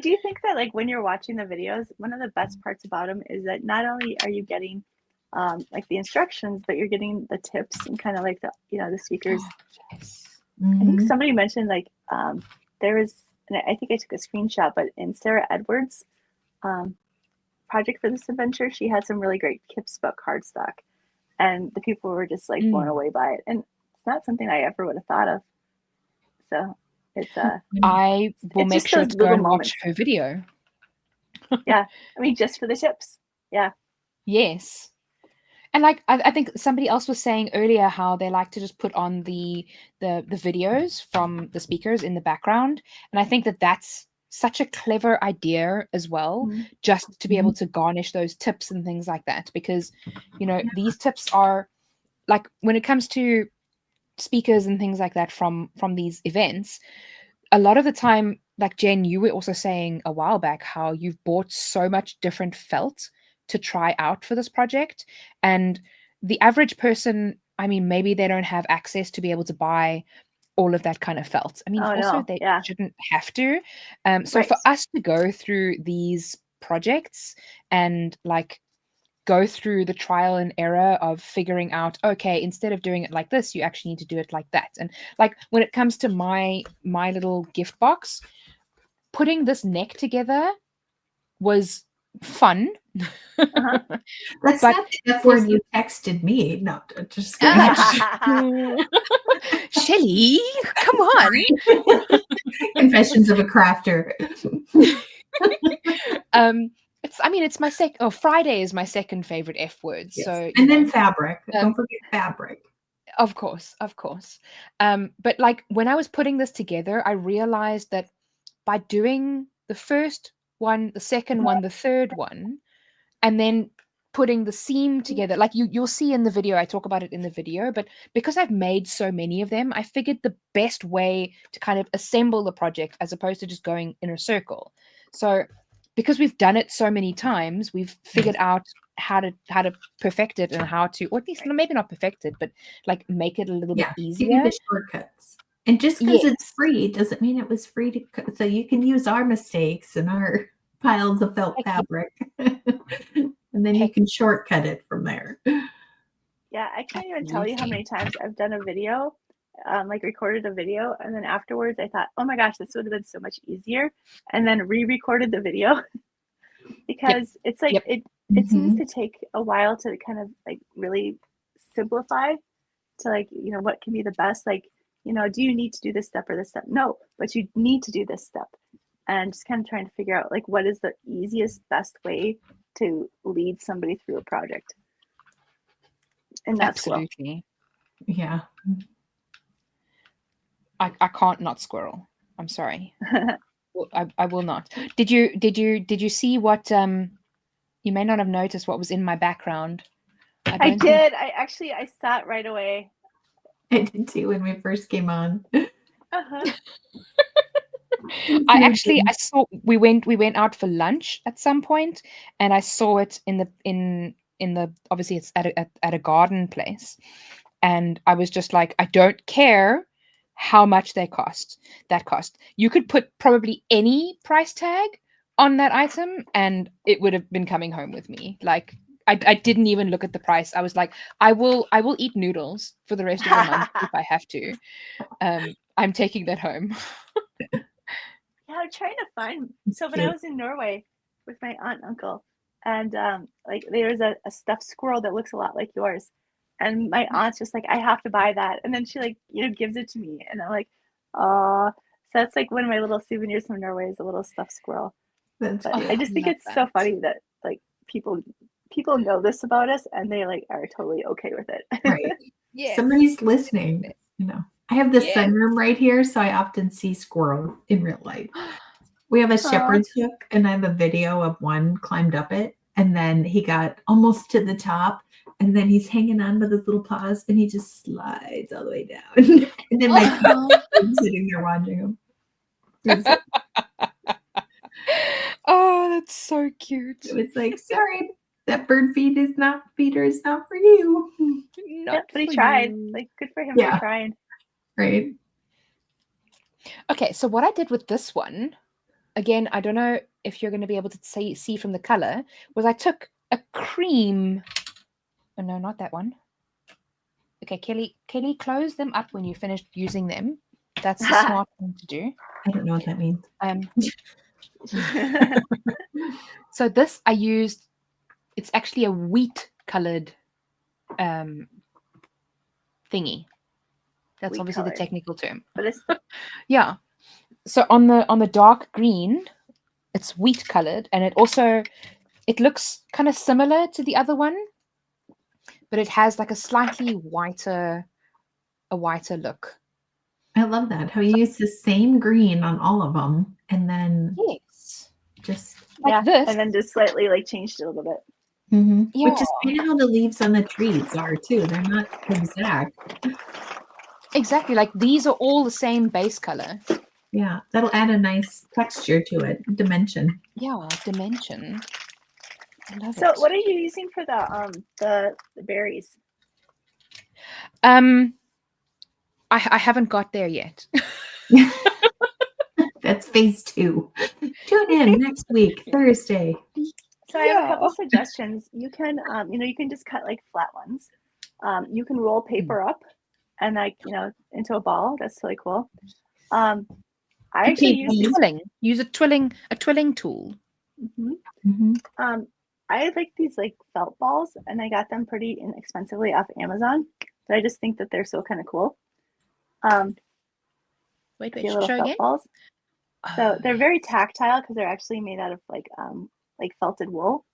do think that like when you're watching the videos, one of the best parts about them is that not only are you getting like the instructions, but you're getting the tips and kind of like the the speakers. I think somebody mentioned like there is, and I think I took a screenshot, but in Sarah Edwards' project for this adventure, she had some really great tips about cardstock, and the people were just like blown away by it. And it's not something I ever would have thought of. So it's I will make sure to go and watch her video. Yeah, I mean, just for the tips. Yeah. Yes. And like I think somebody else was saying earlier how they like to just put on the videos from the speakers in the background, and I think that that's such a clever idea as well, just to be able to garnish those tips and things like that, because these tips are like when it comes to speakers and things like that from these events, a lot of the time, like Jen, you were also saying a while back how you've bought so much different felt to try out for this project, and the average person, I mean, maybe they don't have access to be able to buy all of that kind of felt. I mean, they shouldn't have to. So for us to go through these projects and like go through the trial and error of figuring out, okay, instead of doing it like this, you actually need to do it like that. And like when it comes to my little gift box, putting this neck together was fun. That's not the F word you texted me. No, just Shelly, come on. Confessions of a Crafter. It's my Friday is my second favorite F word. Yes. So and then fabric. Don't forget fabric. Of course. But like when I was putting this together, I realized that by doing the first one, the second one, the third one, and then putting the seam together, like you'll see in the video, I talk about it in the video, but because I've made so many of them, I figured the best way to kind of assemble the project as opposed to just going in a circle. So because we've done it so many times, we've figured out how to perfect it and how to, or at least maybe not perfect it, but like make it a little bit give you easier. the shortcuts. And just because it's free doesn't mean it was free to. So you can use our mistakes and our piles of felt fabric, and then you can shortcut it from there. Yeah, I can't even tell you how many times I've done a video, like recorded a video, and then afterwards I thought, oh my gosh, this would have been so much easier, and then re-recorded the video because it's like it seems to take a while to kind of like really simplify to like, you know, what can be the best, like, you know, do you need to do this step or this step? No, but you need to do this step. And just kind of trying to figure out like what is the easiest, best way to lead somebody through a project. And that's absolutely cool. Yeah. I can't not squirrel. I'm sorry. I will not. Did you see what you may not have noticed what was in my background? I did. I saw it right away. I did too when we first came on. I saw we went out for lunch at some point, and I saw it in the obviously it's at a garden place, and I was just like, I don't care how much that cost. You could put probably any price tag on that item and it would have been coming home with me. Like I didn't even look at the price. I was like, I will eat noodles for the rest of the month if I have to. I'm taking that home. Yeah, I'm trying to find. So when I was in Norway with my aunt and uncle, and like there's a stuffed squirrel that looks a lot like yours, and my aunt's just like, I have to buy that, and then she like, you know, gives it to me, and I'm like, oh, so that's like one of my little souvenirs from Norway is a little stuffed squirrel. But I just think it's so funny that like people know this about us, and they like are totally okay with it. Right. Yeah. Somebody's listening, you know. I have this sunroom right here, so I often see squirrels in real life. We have a shepherd's hook, and I have a video of one climbed up it, and then he got almost to the top, and then he's hanging on with his little paws, and he just slides all the way down. And then my kid's sitting there watching him. Oh, that's so cute. It was like, sorry, that bird feeder is not for you. But he tried. Like, good for him for trying. Right. Okay, so what I did with this one, again, I don't know if you're going to be able to see from the color, was I took a cream. Oh, no, not that one. Okay, Kelly, close them up when you finished using them. That's the smart thing to do. I don't know what that means. So this I used, it's actually a wheat colored thingy. That's wheat obviously colored. The technical term. But it's yeah. So on the dark green, it's wheat colored, and it looks kind of similar to the other one, but it has like a slightly whiter look. I love that. How you use the same green on all of them, and then just like this, and then just slightly like changed it a little bit. Mm-hmm. Yeah. Which is kind of how the leaves on the trees are too. They're not exact. Exactly. Like these are all the same base color. Yeah, that'll add a nice texture to it, dimension. Yeah, dimension. I love so it. What are you using for the berries? I haven't got there yet. That's phase 2. Tune in next week, Thursday. So I have a couple suggestions. You can, you can just cut like flat ones. You can roll paper up and like, into a ball. That's totally cool. I actually use a twilling tool. Mm-hmm. Mm-hmm. I like these like felt balls, and I got them pretty inexpensively off Amazon. But I just think that they're so kind of cool. Wait, little felt again? Balls. So they're very tactile because they're actually made out of like felted wool.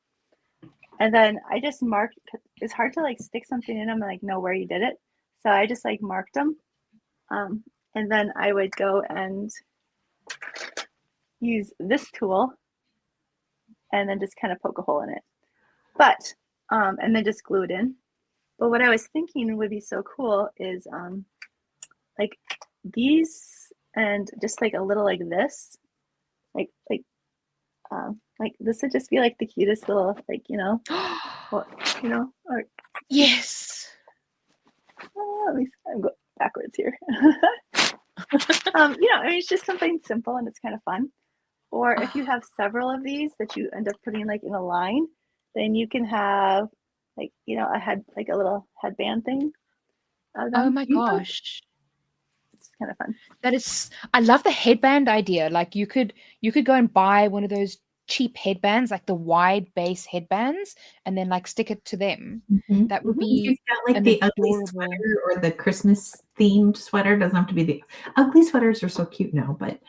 And then I just marked. It's hard to like stick something in them and like know where you did it. So I just like marked them, and then I would go and use this tool, and then just kind of poke a hole in it. But and then just glue it in. But what I was thinking would be so cool is like these, and just like a little like this, like like this would just be like the cutest little, like, or, Yes. let me go backwards here. It's just something simple and it's kind of fun. Or if you have several of these that you end up putting like in a line, then you can have like, a head, like a little headband thing. Oh my gosh. It's kind of fun. I love the headband idea. Like you could go and buy one of those cheap headbands, like the wide base headbands, and then like stick it to them. Mm-hmm. That would You've be got like the ugly sweater or the Christmas themed sweater. It doesn't have to be the ugly sweaters are so cute now, but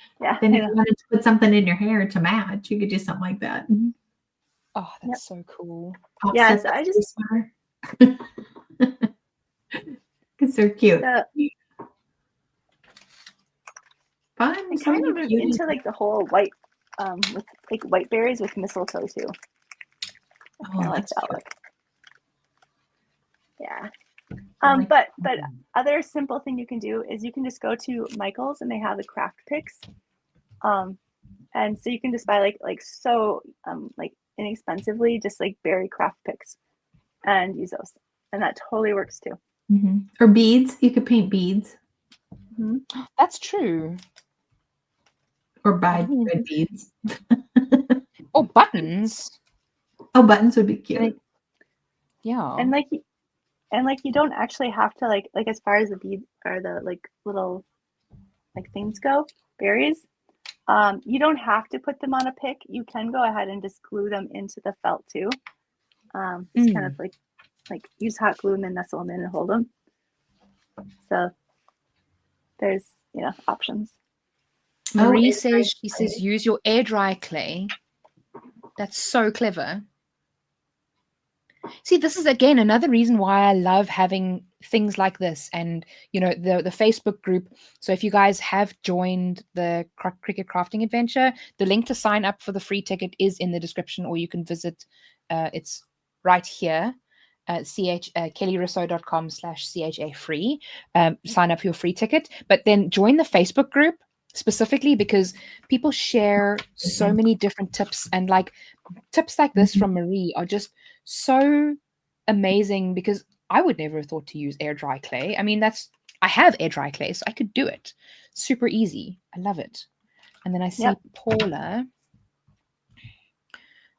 then if you wanted to put something in your hair to match, you could do something like that. Mm-hmm. Oh, that's so cool. Yeah, so I just because they're cute. Fun. I'm kind of into like the whole white, with like white berries with mistletoe too. I kind of like that look. Yeah. But other simple thing you can do is you can just go to Michael's and they have the craft picks. And so you can just buy like inexpensively, just like berry craft picks and use those. And that totally works too. Mm-hmm. Or beads. You could paint beads. Mm-hmm. That's true. Or buy red beads. Or buttons. Oh, buttons would be cute. Yeah. And you don't actually have to like as far as the beads or the like little like things go, berries. You don't have to put them on a pick. You can go ahead and just glue them into the felt too. Just kind of like use hot glue and then nestle them in and hold them. So there's options. Marie says use your air dry clay. That's so clever. See, this is again another reason why I love having things like this and the Facebook group. So if you guys have joined the Cricut Crafting Adventure, the link to sign up for the free ticket is in the description, or you can visit it's right here, kellyrossouw.com/CHA free. Sign up for your free ticket, but then join the Facebook group specifically because people share so many different tips, and like tips like this from Marie are just so amazing because I would never have thought to use air dry clay. I mean, I have air dry clay, so I could do it. Super easy. I love it. And then I see Paula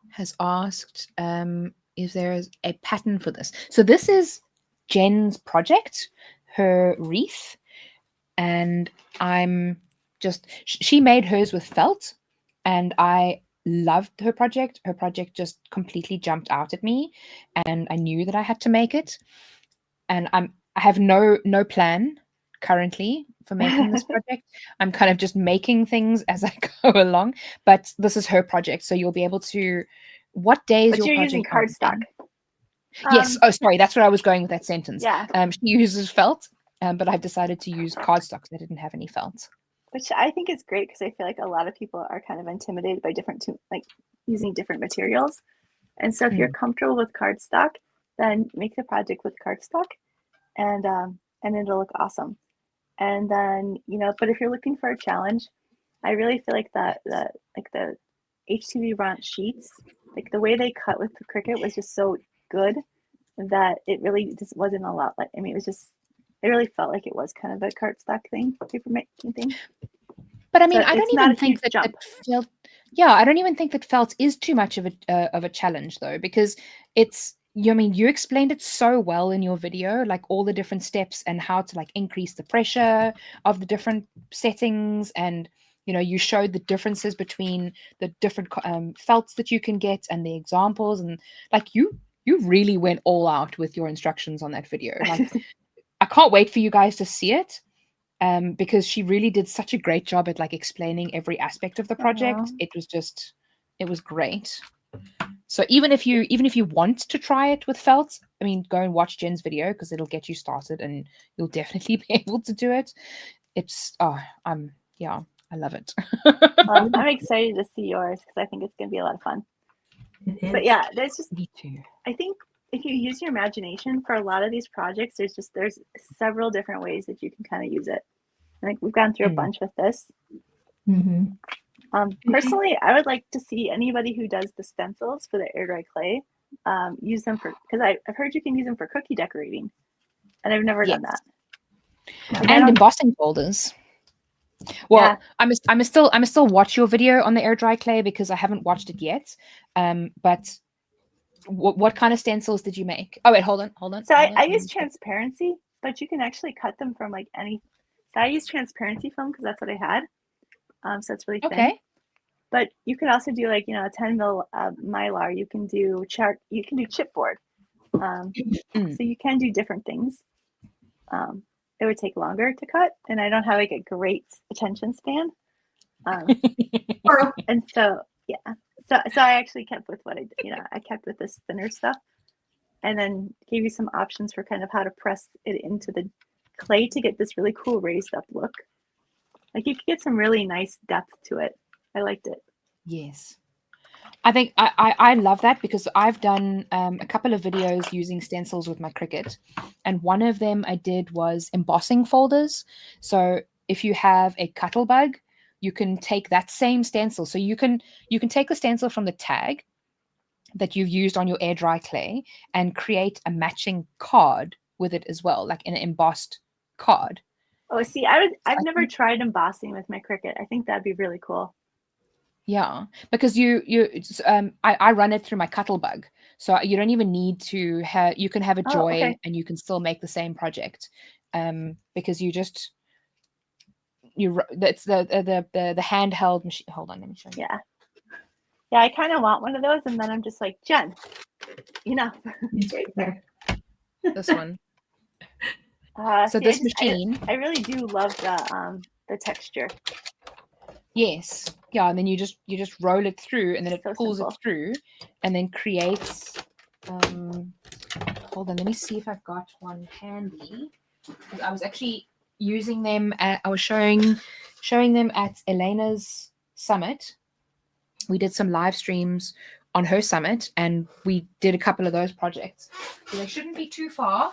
has asked, if there is a pattern for this. So this is Jen's project, her wreath, and she made hers with felt, and I loved her project. Her project just completely jumped out at me, and I knew that I had to make it. And I have no plan currently for making this project. I'm kind of just making things as I go along, but this is her project, so you'll be able to. What day is your project? Using cardstock. Yes. Oh, sorry. That's where I was going with that sentence. Yeah. She uses felt, but I've decided to use cardstock because I didn't have any felt. Which I think is great because I feel like a lot of people are kind of intimidated by using different materials. And so if you're comfortable with cardstock, then make the project with cardstock and it'll look awesome. And then, but if you're looking for a challenge, I really feel like the HTV Ront sheets, like the way they cut with the Cricut was just so good that it really just wasn't a lot it really felt like it was kind of a cardstock thing, paper making thing. But I mean, I don't even think that felt. Yeah, I don't even think that felt is too much of a challenge though, because you explained it so well in your video, like all the different steps and how to like increase the pressure of the different settings, and you showed the differences between the different felts that you can get and the examples, and like you really went all out with your instructions on that video. Like, I can't wait for you guys to see it, because she really did such a great job at like explaining every aspect of the project. It was great. So even if you want to try it with felt, I mean, go and watch Jen's video because it'll get you started and you'll definitely be able to do it. I love it. Well, I'm excited to see yours because I think it's going to be a lot of fun. But yeah, there's just, me too. I think if you use your imagination for a lot of these projects, there's several different ways that you can kind of use it. I think we've gone through a bunch with this. Mm-hmm. Personally, I would like to see anybody who does the stencils for the air dry clay use them for, because I've heard you can use them for cookie decorating, and I've never done that. And embossing folders. Well, I must still watch your video on the air dry clay because I haven't watched it yet. But what kind of stencils did you make? Oh wait, hold on. So I use transparency, but you can actually cut them from like any. So I use transparency film because that's what I had. So it's really thin. Okay. But you could also do like, a 10 mil mylar. You can do chipboard. So you can do different things. It would take longer to cut, and I don't have like a great attention span. And so so I actually kept with what I did. I kept with this thinner stuff, and then gave you some options for kind of how to press it into the clay to get this really cool raised up look. Like you could get some really nice depth to it. I liked it. Yes. I think I love that because I've done a couple of videos using stencils with my Cricut, and one of them I did was embossing folders. So if you have a Cuttlebug, you can take that same stencil. So you can take the stencil from the tag that you've used on your air dry clay and create a matching card with it as well, like an embossed card. Oh, see, I've never tried embossing with my Cricut. I think that'd be really cool. Yeah, because I run it through my Cuttlebug, so you don't even need to have. You can have a Joy, and you can still make the same project, because it's the handheld machine. Hold on, let me show you. Yeah, I kind of want one of those, and then I'm just like, Jen, it's right there. This one. So see, this machine. I really do love the texture. Yes. Yeah, and then you just roll it through, and then it pulls simple. it through, and then creates. Hold on, let me see if I've got one handy. I was actually using them. I was showing them at Elena's summit. We did some live streams on her summit, and we did a couple of those projects. So they shouldn't be too far.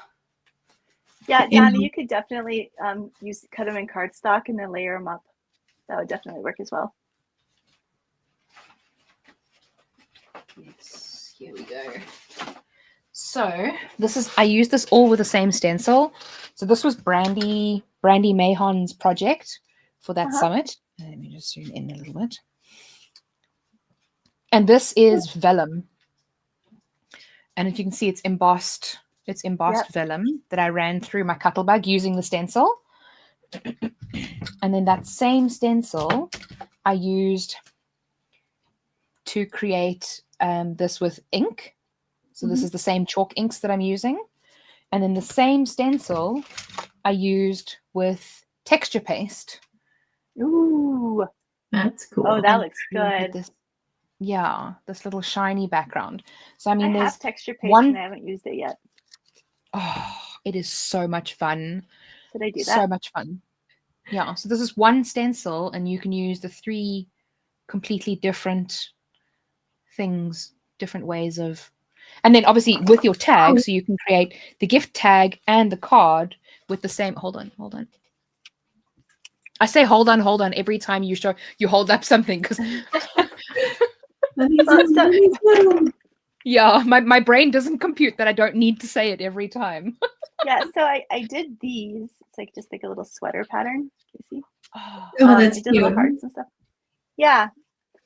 Yeah, Donna, you could definitely cut them in cardstock and then layer them up. That would definitely work as well. Yes, here we go. So I used this all with the same stencil. So this was Brandy Mahon's project for that summit. Let me just zoom in a little bit. And this is vellum. And if you can see, it's embossed vellum that I ran through my Cuttlebug using the stencil. And then that same stencil I used to create this with ink. So this is the same chalk inks that I'm using. And then the same stencil I used with texture paste. Ooh, that's cool. Oh, that looks good. This little shiny background. So I mean, I there's have texture paste and I haven't used it yet. Oh, it is so much fun. Should I do that? So much fun. Yeah. So this is one stencil, and you can use the 3 completely different things, different ways of, and then obviously with your tag, so you can create the gift tag and the card with the same. Hold on. I say hold on every time you hold up something because. Yeah, my brain doesn't compute that I don't need to say it every time. Yeah, so I did these. It's like just like a little sweater pattern. Can you see? Oh, that's I did little hearts and stuff. Yeah,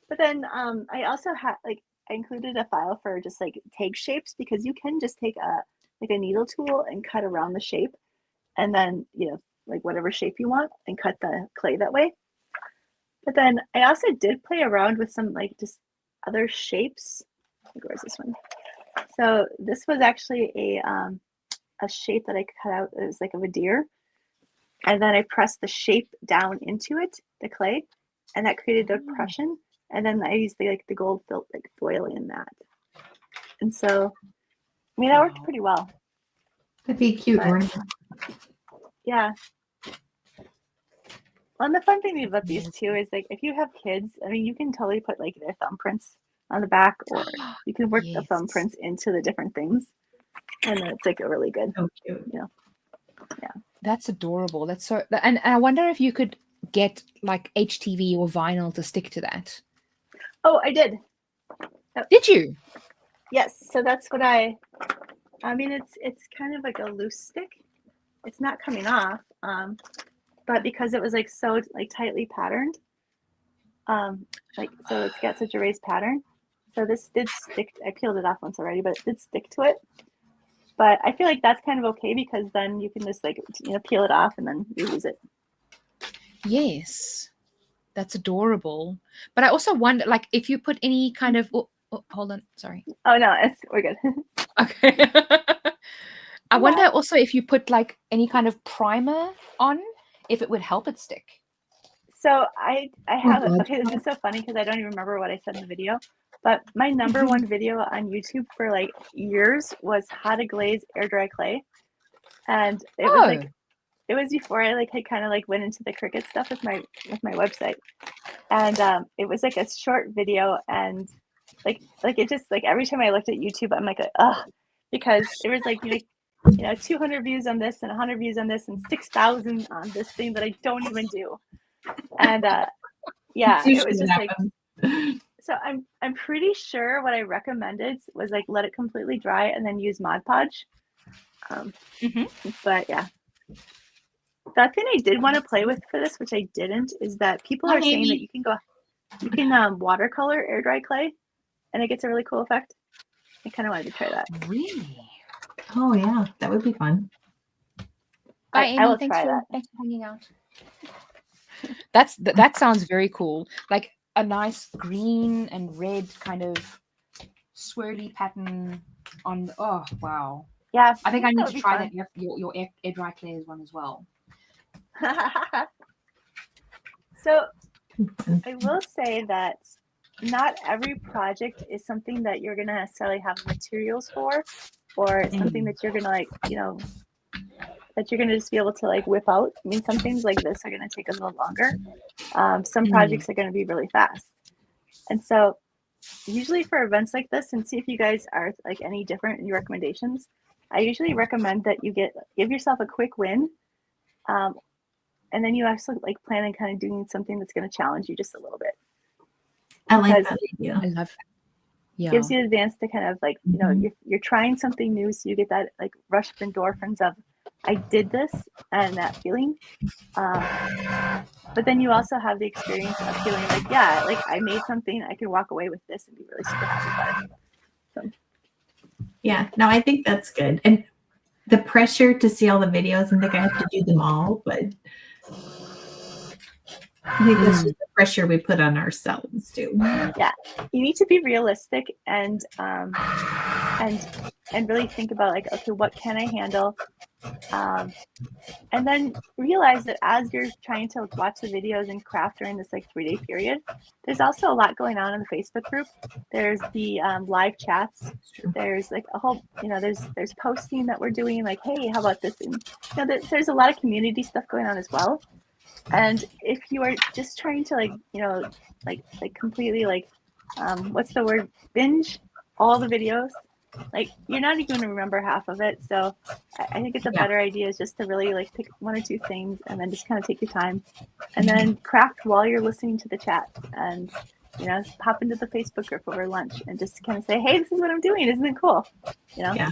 but then I also had I included a file for just like tag shapes because you can just take a needle tool and cut around the shape, and then like whatever shape you want and cut the clay that way. But then I also did play around with some like just other shapes. Where's this one? So this was actually a shape that I cut out. It was like of a deer, and then I pressed the shape down into it, the clay, and that created a depression. And then I used the gold foil in that, and so I mean that worked pretty well. That'd be cute. Yeah. Well, and the fun thing about these too is like if you have kids, I mean, you can totally put like their thumbprints on the back, or you can work the thumbprints into the different things, and it's like a really good. So cute. Yeah. That's adorable. That's so. And I wonder if you could get like HTV or vinyl to stick to that? Oh, I did. Did you? Yes. So that's what I mean, it's kind of like a loose stick. It's not coming off. But because it was like so like tightly patterned, like so it's got such a raised pattern. So this did stick. I peeled it off once already, but it did stick to it. But I feel like that's kind of okay because then you can just like peel it off and then reuse it. Yes, that's adorable. But I also wonder, like, if you put any kind of hold on, sorry. Oh no, we're good. Okay. I wonder also if you put like any kind of primer on, if it would help it stick. So I have it. Okay, this is so funny because I don't even remember what I said in the video. But my number one video on YouTube for like years was how to glaze air dry clay, and it was like it was before I like had kind of like went into the Cricut stuff with my website, and it was like a short video, and like it just like every time I looked at YouTube, I'm like ugh, because it was like 200 views on this and 100 views on this and 6,000 on this thing that I don't even do, and yeah, it was just like. So I'm pretty sure what I recommended was like let it completely dry and then use Mod Podge. But yeah, that thing I did want to play with for this, which I didn't, is that people are saying that you can watercolor air dry clay, and it gets a really cool effect. I kind of wanted to try that. Really? Oh yeah, that would be fun. Bye, Amy. I will Thanks try for that. hanging out. That sounds very cool. Like a nice green and red kind of swirly pattern on. Oh wow! Yeah, I think I need would to be try fun. that. Your air dry clay one as well. So I will say that not every project is something that you're gonna necessarily have materials for, or something that you're gonna like that you're gonna just be able to like whip out. I mean, some things like this are gonna take a little longer. Some projects are gonna be really fast, and so usually for events like this, and see if you guys are like any different in your recommendations, I usually recommend that you give yourself a quick win, and then you actually like plan on kind of doing something that's going to challenge you just a little bit. I like that idea. I love that. Yeah. Gives you the advance to kind of like you're trying something new, so you get that like rush of endorphins of I did this and that feeling. But then you also have the experience of feeling like, yeah, like I made something, I can walk away with this and be really super happy about it. So. Yeah, no, I think that's good. And the pressure to see all the videos and think I have to do them all, but I think that's just the pressure we put on ourselves too. Yeah, you need to be realistic and really think about like, okay, what can I handle? And then realize that as you're trying to watch the videos and craft during this like 3-day period, there's also a lot going on in the Facebook group. There's the live chats. There's like a whole, there's posting that we're doing like, hey, how about this? And there's a lot of community stuff going on as well. And if you are just trying to like completely like, what's the word? Binge all the videos. Like you're not even going to remember half of it. So I think it's a better idea is just to really like pick 1 or 2 things and then just kind of take your time and then craft while you're listening to the chat and, pop into the Facebook group over lunch and just kind of say, hey, this is what I'm doing. Isn't it cool? Yeah.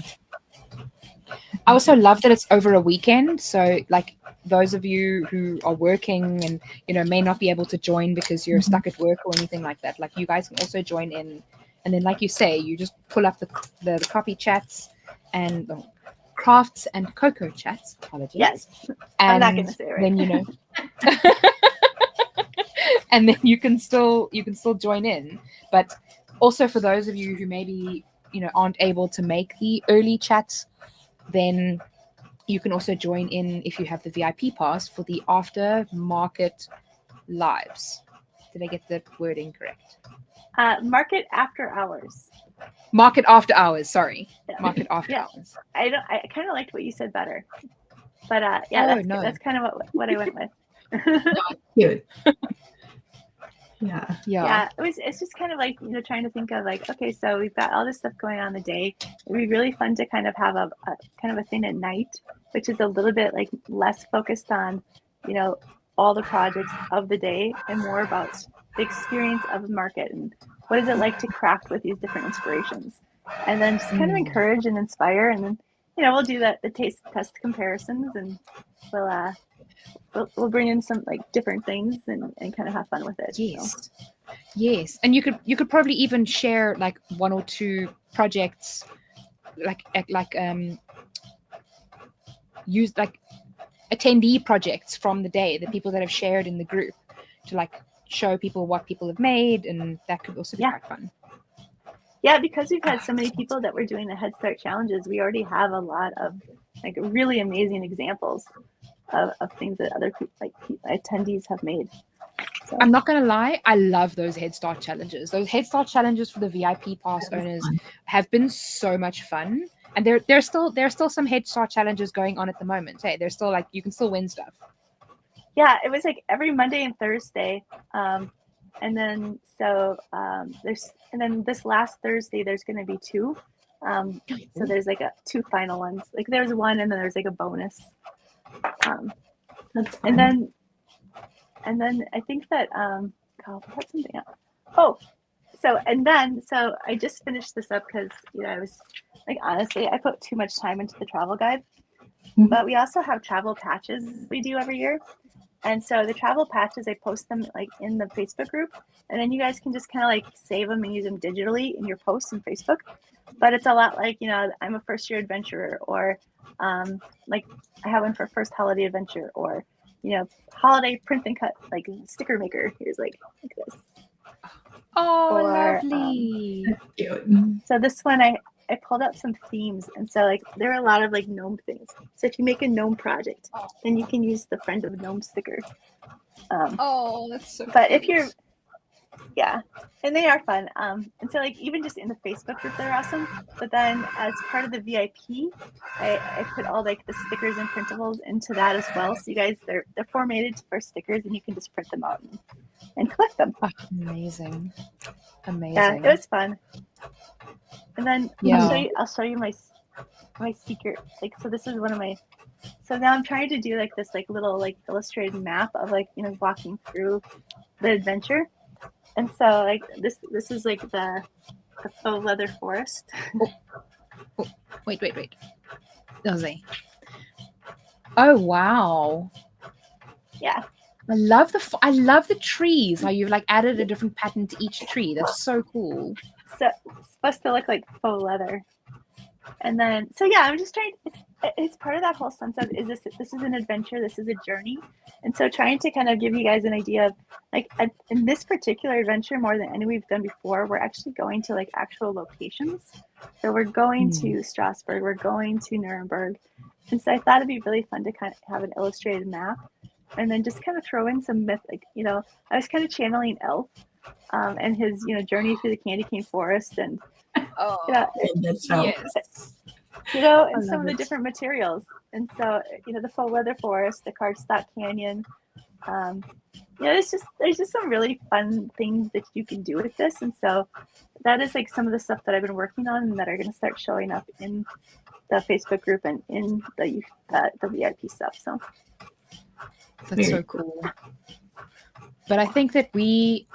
I also love that it's over a weekend. So like those of you who are working and, may not be able to join because you're stuck at work or anything like that. Like you guys can also join in. And then, like you say, you just pull up the coffee chats and crafts and cocoa chats. Apologies. Yes, and I'm not going to say it right. Then and then you can still join in. But also for those of you who maybe aren't able to make the early chats, then you can also join in if you have the VIP pass for the after market lives. Did I get the wording correct? Market after hours. Market after hours. Sorry, market after hours. I kind of liked what you said better, but that's kind of what I went with. Cute. Yeah. It's just kind of like trying to think of like, okay, so we've got all this stuff going on in the day. It'd be really fun to kind of have a kind of a thing at night, which is a little bit like less focused on all the projects of the day and more about the experience of the market and what is it like to craft with these different inspirations, and then just kind of encourage and inspire, and then we'll do the taste test comparisons, and we'll bring in some like different things and kind of have fun with it. Yes. So. Yes. And you could probably even share like 1 or 2 projects, use like attendee projects from the day, the people that have shared in the group, to like show people what people have made, and that could also be quite fun. Yeah, because we've had so many people that were doing the Head Start challenges, we already have a lot of like really amazing examples of things that other people, like attendees have made. So. I'm not going to lie, I love those Head Start challenges. Those Head Start challenges for the VIP pass owners have been so much fun. And there's still some Head Start challenges going on at the moment. Hey, there's still like, you can still win stuff. Yeah, it was like every Monday and Thursday. And then this last Thursday there's going to be 2. So there's like 2 final ones. Like there's one, and then there's like a bonus. And then I think that what's something else? Oh, so I just finished this up because I was like, honestly, I put too much time into the travel guide. But we also have travel patches we do every year. And so the travel patches, I post them like in the Facebook group, and then you guys can just kind of like save them and use them digitally in your posts in Facebook. But it's a lot like, I'm a first year adventurer, or like I have one for first holiday adventure, or, holiday print and cut, like sticker maker. Here's like this. Oh, lovely. So this one, I pulled out some themes, and so like there are a lot of like gnome things. So if you make a gnome project, then you can use the Friend of Gnome sticker. That's so but cute. If you're and they are fun. And so like even just in the Facebook group, they're awesome. But then as part of the VIP, I put all like the stickers and printables into that as well. So you guys, they're formatted for stickers, and you can just print them out and collect them. Oh, amazing. Yeah, it was fun. And then I'll show you my secret. Like, so this is one of my. So now I'm trying to do like this like little like illustrated map of like walking through the adventure. And so like this is like the faux leather forest. Wait. Oh wow. Yeah. I love the trees. How you've like added a different pattern to each tree. That's so cool. So it's supposed to look like faux leather. And then I'm just trying. It's part of that whole sense of this is an adventure, this is a journey, and so trying to kind of give you guys an idea of like in this particular adventure, more than any we've done before, we're actually going to like actual locations. So we're going to Strasbourg, we're going to Nuremberg, and so I thought it'd be really fun to kind of have an illustrated map, and then just kind of throw in some myth, like I was kind of channeling Elf, and his journey through the candy cane forest, and and some of the different materials. And so, the faux leather forest, the cardstock canyon, there's just some really fun things that you can do with this. And so that is like some of the stuff that I've been working on and that are going to start showing up in the Facebook group and in the VIP stuff. So that's so cool. But I think that we've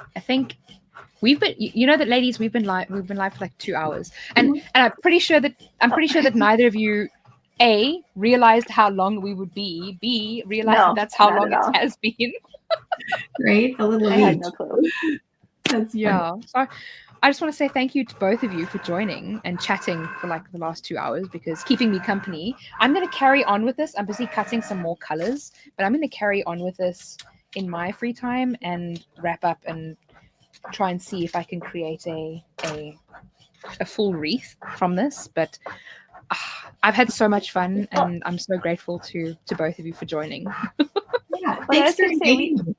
been, that ladies, we've been live for like 2 hours, and I'm pretty sure that neither of you realized how long we would be, B realized that's how long it has been. Right, a little. I had no clue. That's funny. So I just want to say thank you to both of you for joining and chatting for like the last 2 hours, because keeping me company. I'm going to carry on with this. I'm busy cutting some more colors, but I'm going to carry on with this in my free time and wrap up and try and see if I can create a full wreath from this. But I've had so much fun, and I'm so grateful to both of you for joining. Yeah, thanks for saying.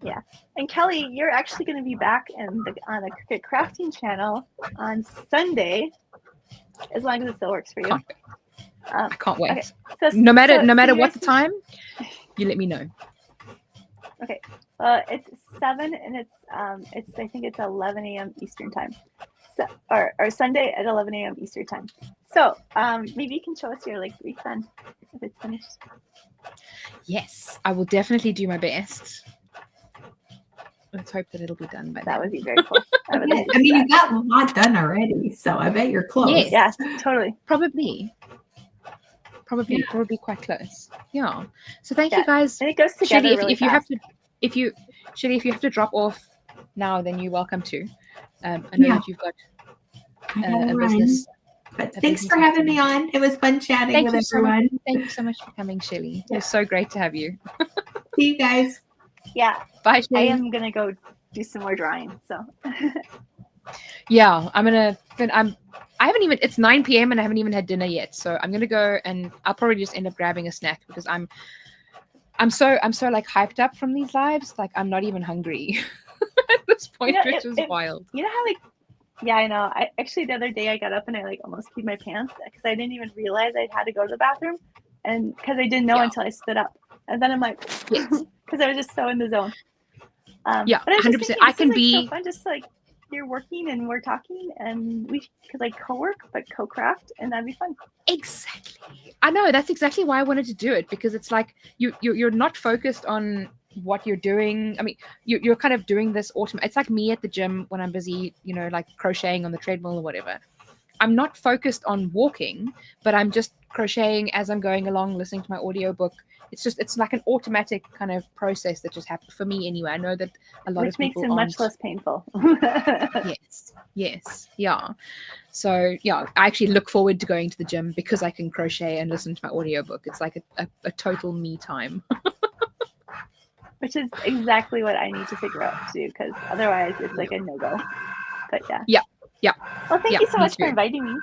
Yeah, and Kelly, you're actually going to be back on the Cricut Crafting channel on Sunday, as long as it still works for you. I can't wait. Okay. So, no matter what the time, you let me know. Okay. It's 7, and it's I think it's 11 a.m. Eastern time. So or Sunday at 11 a.m. Eastern time. So maybe you can show us your like wreath then if it's finished. Yes, I will definitely do my best. Let's hope that it'll be done by That then. would be very cool. I would Yeah, like to I mean, see you got a lot done already, so I bet you're close. Yes. Yeah, totally. Probably quite close. Yeah. So thank you Yeah. guys. And it goes together Shirley, really if you have fast. to, Shirley, if you have to drop off now, then you're welcome to. I know that you've got I gotta a run. business. But thanks for having me on. It was fun chatting with everyone. Thank you so much for coming, Shirley. It was so great to have you. See you guys. Yeah. Bye, I Shirley. am gonna go do some more drawing. So Yeah, I haven't even, it's 9 p.m. and I haven't even had dinner yet. So I'm gonna go and I'll probably just end up grabbing a snack because I'm so like hyped up from these lives. Like I'm not even hungry at this point, which is wild. You know how yeah, I know. I actually the other day I got up and I like almost peed my pants because I didn't even realize I had to go to the bathroom, and because I didn't know until I stood up, and then I'm like, because I was just so in the zone. Yeah, but I was 100%. Thinking, I can be so fun, just like you're working and we're talking, and we could like co-work but co-craft, and that'd be fun. Exactly. I know, that's exactly why I wanted to do it, because it's like you're not focused on what you're doing. I mean, you're kind of doing this it's like me at the gym when I'm busy, like crocheting on the treadmill or whatever. I'm not focused on walking, but I'm just crocheting as I'm going along, listening to my audiobook. It's like an automatic kind of process that just happens for me anyway. I know that a lot of people makes it much less painful. Yes. Yeah. So yeah, I actually look forward to going to the gym because I can crochet and listen to my audiobook. It's like a total me time. Which is exactly what I need to figure out to do, because otherwise it's like a no-go. But yeah. Well, thank you so much for inviting me.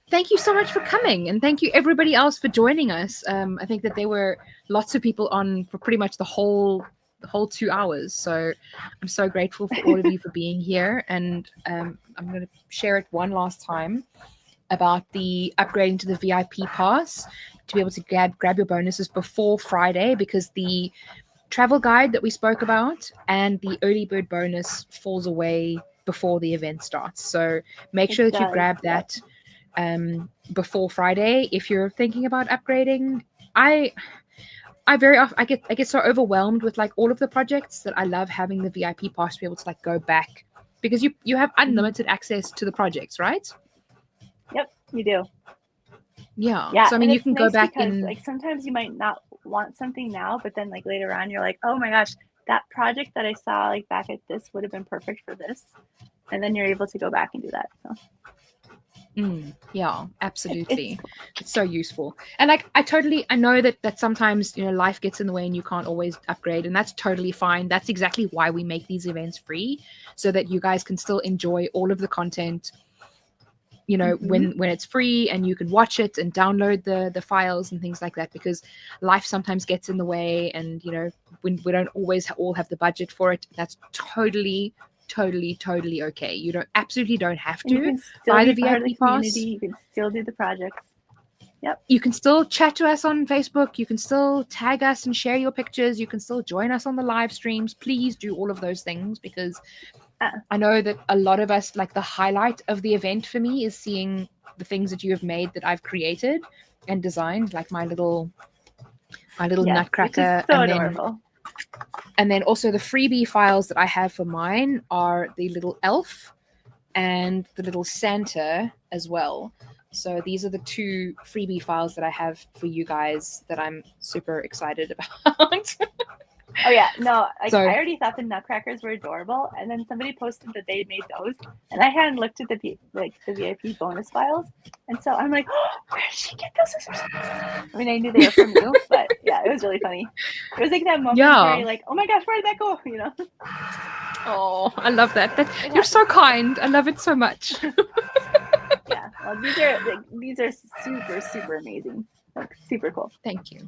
Thank you so much for coming, and thank you everybody else for joining us. I think that there were lots of people on for pretty much the whole 2 hours. So I'm so grateful for all of you for being here. And I'm going to share it one last time about the upgrading to the VIP pass to be able to grab your bonuses before Friday, because the travel guide that we spoke about and the early bird bonus falls away before the event starts. So make sure that you grab that before Friday if you're thinking about upgrading. I very often I get so overwhelmed with like all of the projects that I love having the VIP pass to be able to like go back, because you have unlimited access to the projects, right? Yep, you do. Yeah. So I mean, you can go back because, like, sometimes you might not want something now, but then like later on you're like, oh my gosh, that project that I saw like back at this would have been perfect for this, and then you're able to go back and do that. So. Yeah, absolutely. It's so useful. And like I know that sometimes life gets in the way and you can't always upgrade, and that's totally fine. That's exactly why we make these events free, so that you guys can still enjoy all of the content when it's free, and you can watch it and download the files and things like that, because life sometimes gets in the way, and when we don't always all have the budget for it. That's totally okay. You absolutely don't have to buy the VIP pass. You can still do the projects. Yep. You can still chat to us on Facebook. You can still tag us and share your pictures. You can still join us on the live streams. Please do all of those things, because I know that a lot of us, like, the highlight of the event for me is seeing the things that you have made that I've created and designed, like my little nutcracker. Which is so adorable. And then also the freebie files that I have for mine are the little elf and the little Santa as well. So these are the 2 freebie files that I have for you guys that I'm super excited about. Oh yeah, no, I already thought the nutcrackers were adorable, and then somebody posted that they made those, and I hadn't looked at the VIP bonus files, and so I'm like, oh, where did she get those? I mean, I knew they were from you, but yeah, it was really funny. It was like that momentary, like, oh my gosh, where did that go? Oh, I love that. You're so kind. I love it so much. Yeah, well, these are super amazing. Like, super cool. Thank you.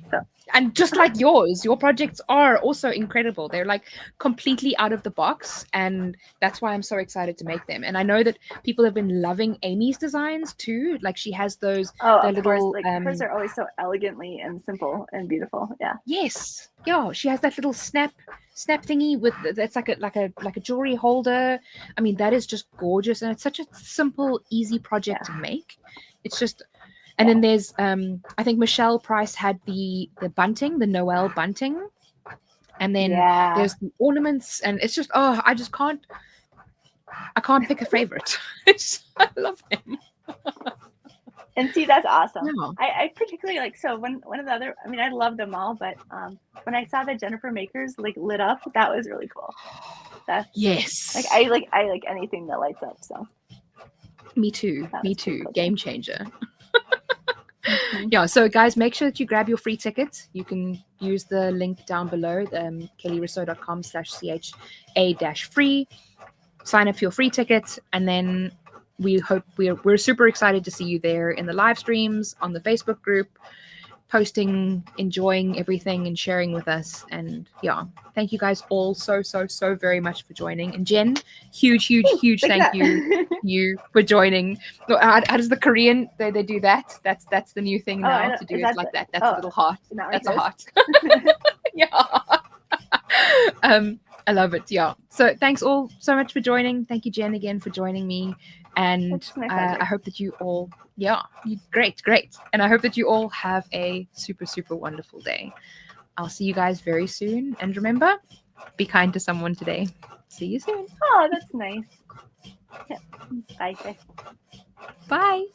And just like yours, your projects are also incredible. They're like completely out of the box, and that's why I'm so excited to make them. And I know that people have been loving Amy's designs too. Like, she has those course. Like, hers are always so elegantly and simple and beautiful. Yeah. Yes. Yeah, she has that little snap thingy with that's like a jewelry holder. I mean, that is just gorgeous, and it's such a simple, easy project to make. It's just. And then there's I think Michelle Price had the bunting, the Noel bunting. And then there's the ornaments, and it's just I can't pick a favorite. I love him. And see, that's awesome. Yeah. I particularly like, so one of the other, I mean, I love them all, but when I saw the Jennifer Makers like lit up, that was really cool. Yes. Like I like anything that lights up. So me too. Cool. Game changer. Yeah, so guys, make sure that you grab your free ticket. You can use the link down below, kellyrossouw.com/CHA-free. Sign up for your free ticket, and then we hope we're super excited to see you there in the live streams, on the Facebook group, posting, enjoying everything and sharing with us. And yeah, thank you guys all so very much for joining. And Jen, huge thank you for joining. How does the Korean they do that? That's the new thing now, to do it like that. That's a little heart. That's a heart. Yeah. I love it. Yeah. So thanks all so much for joining. Thank you, Jen, again for joining me. And I hope that you all, great. And I hope that you all have a super wonderful day. I'll see you guys very soon. And remember, be kind to someone today. See you soon. Oh, that's nice. Yeah. Bye. Bye.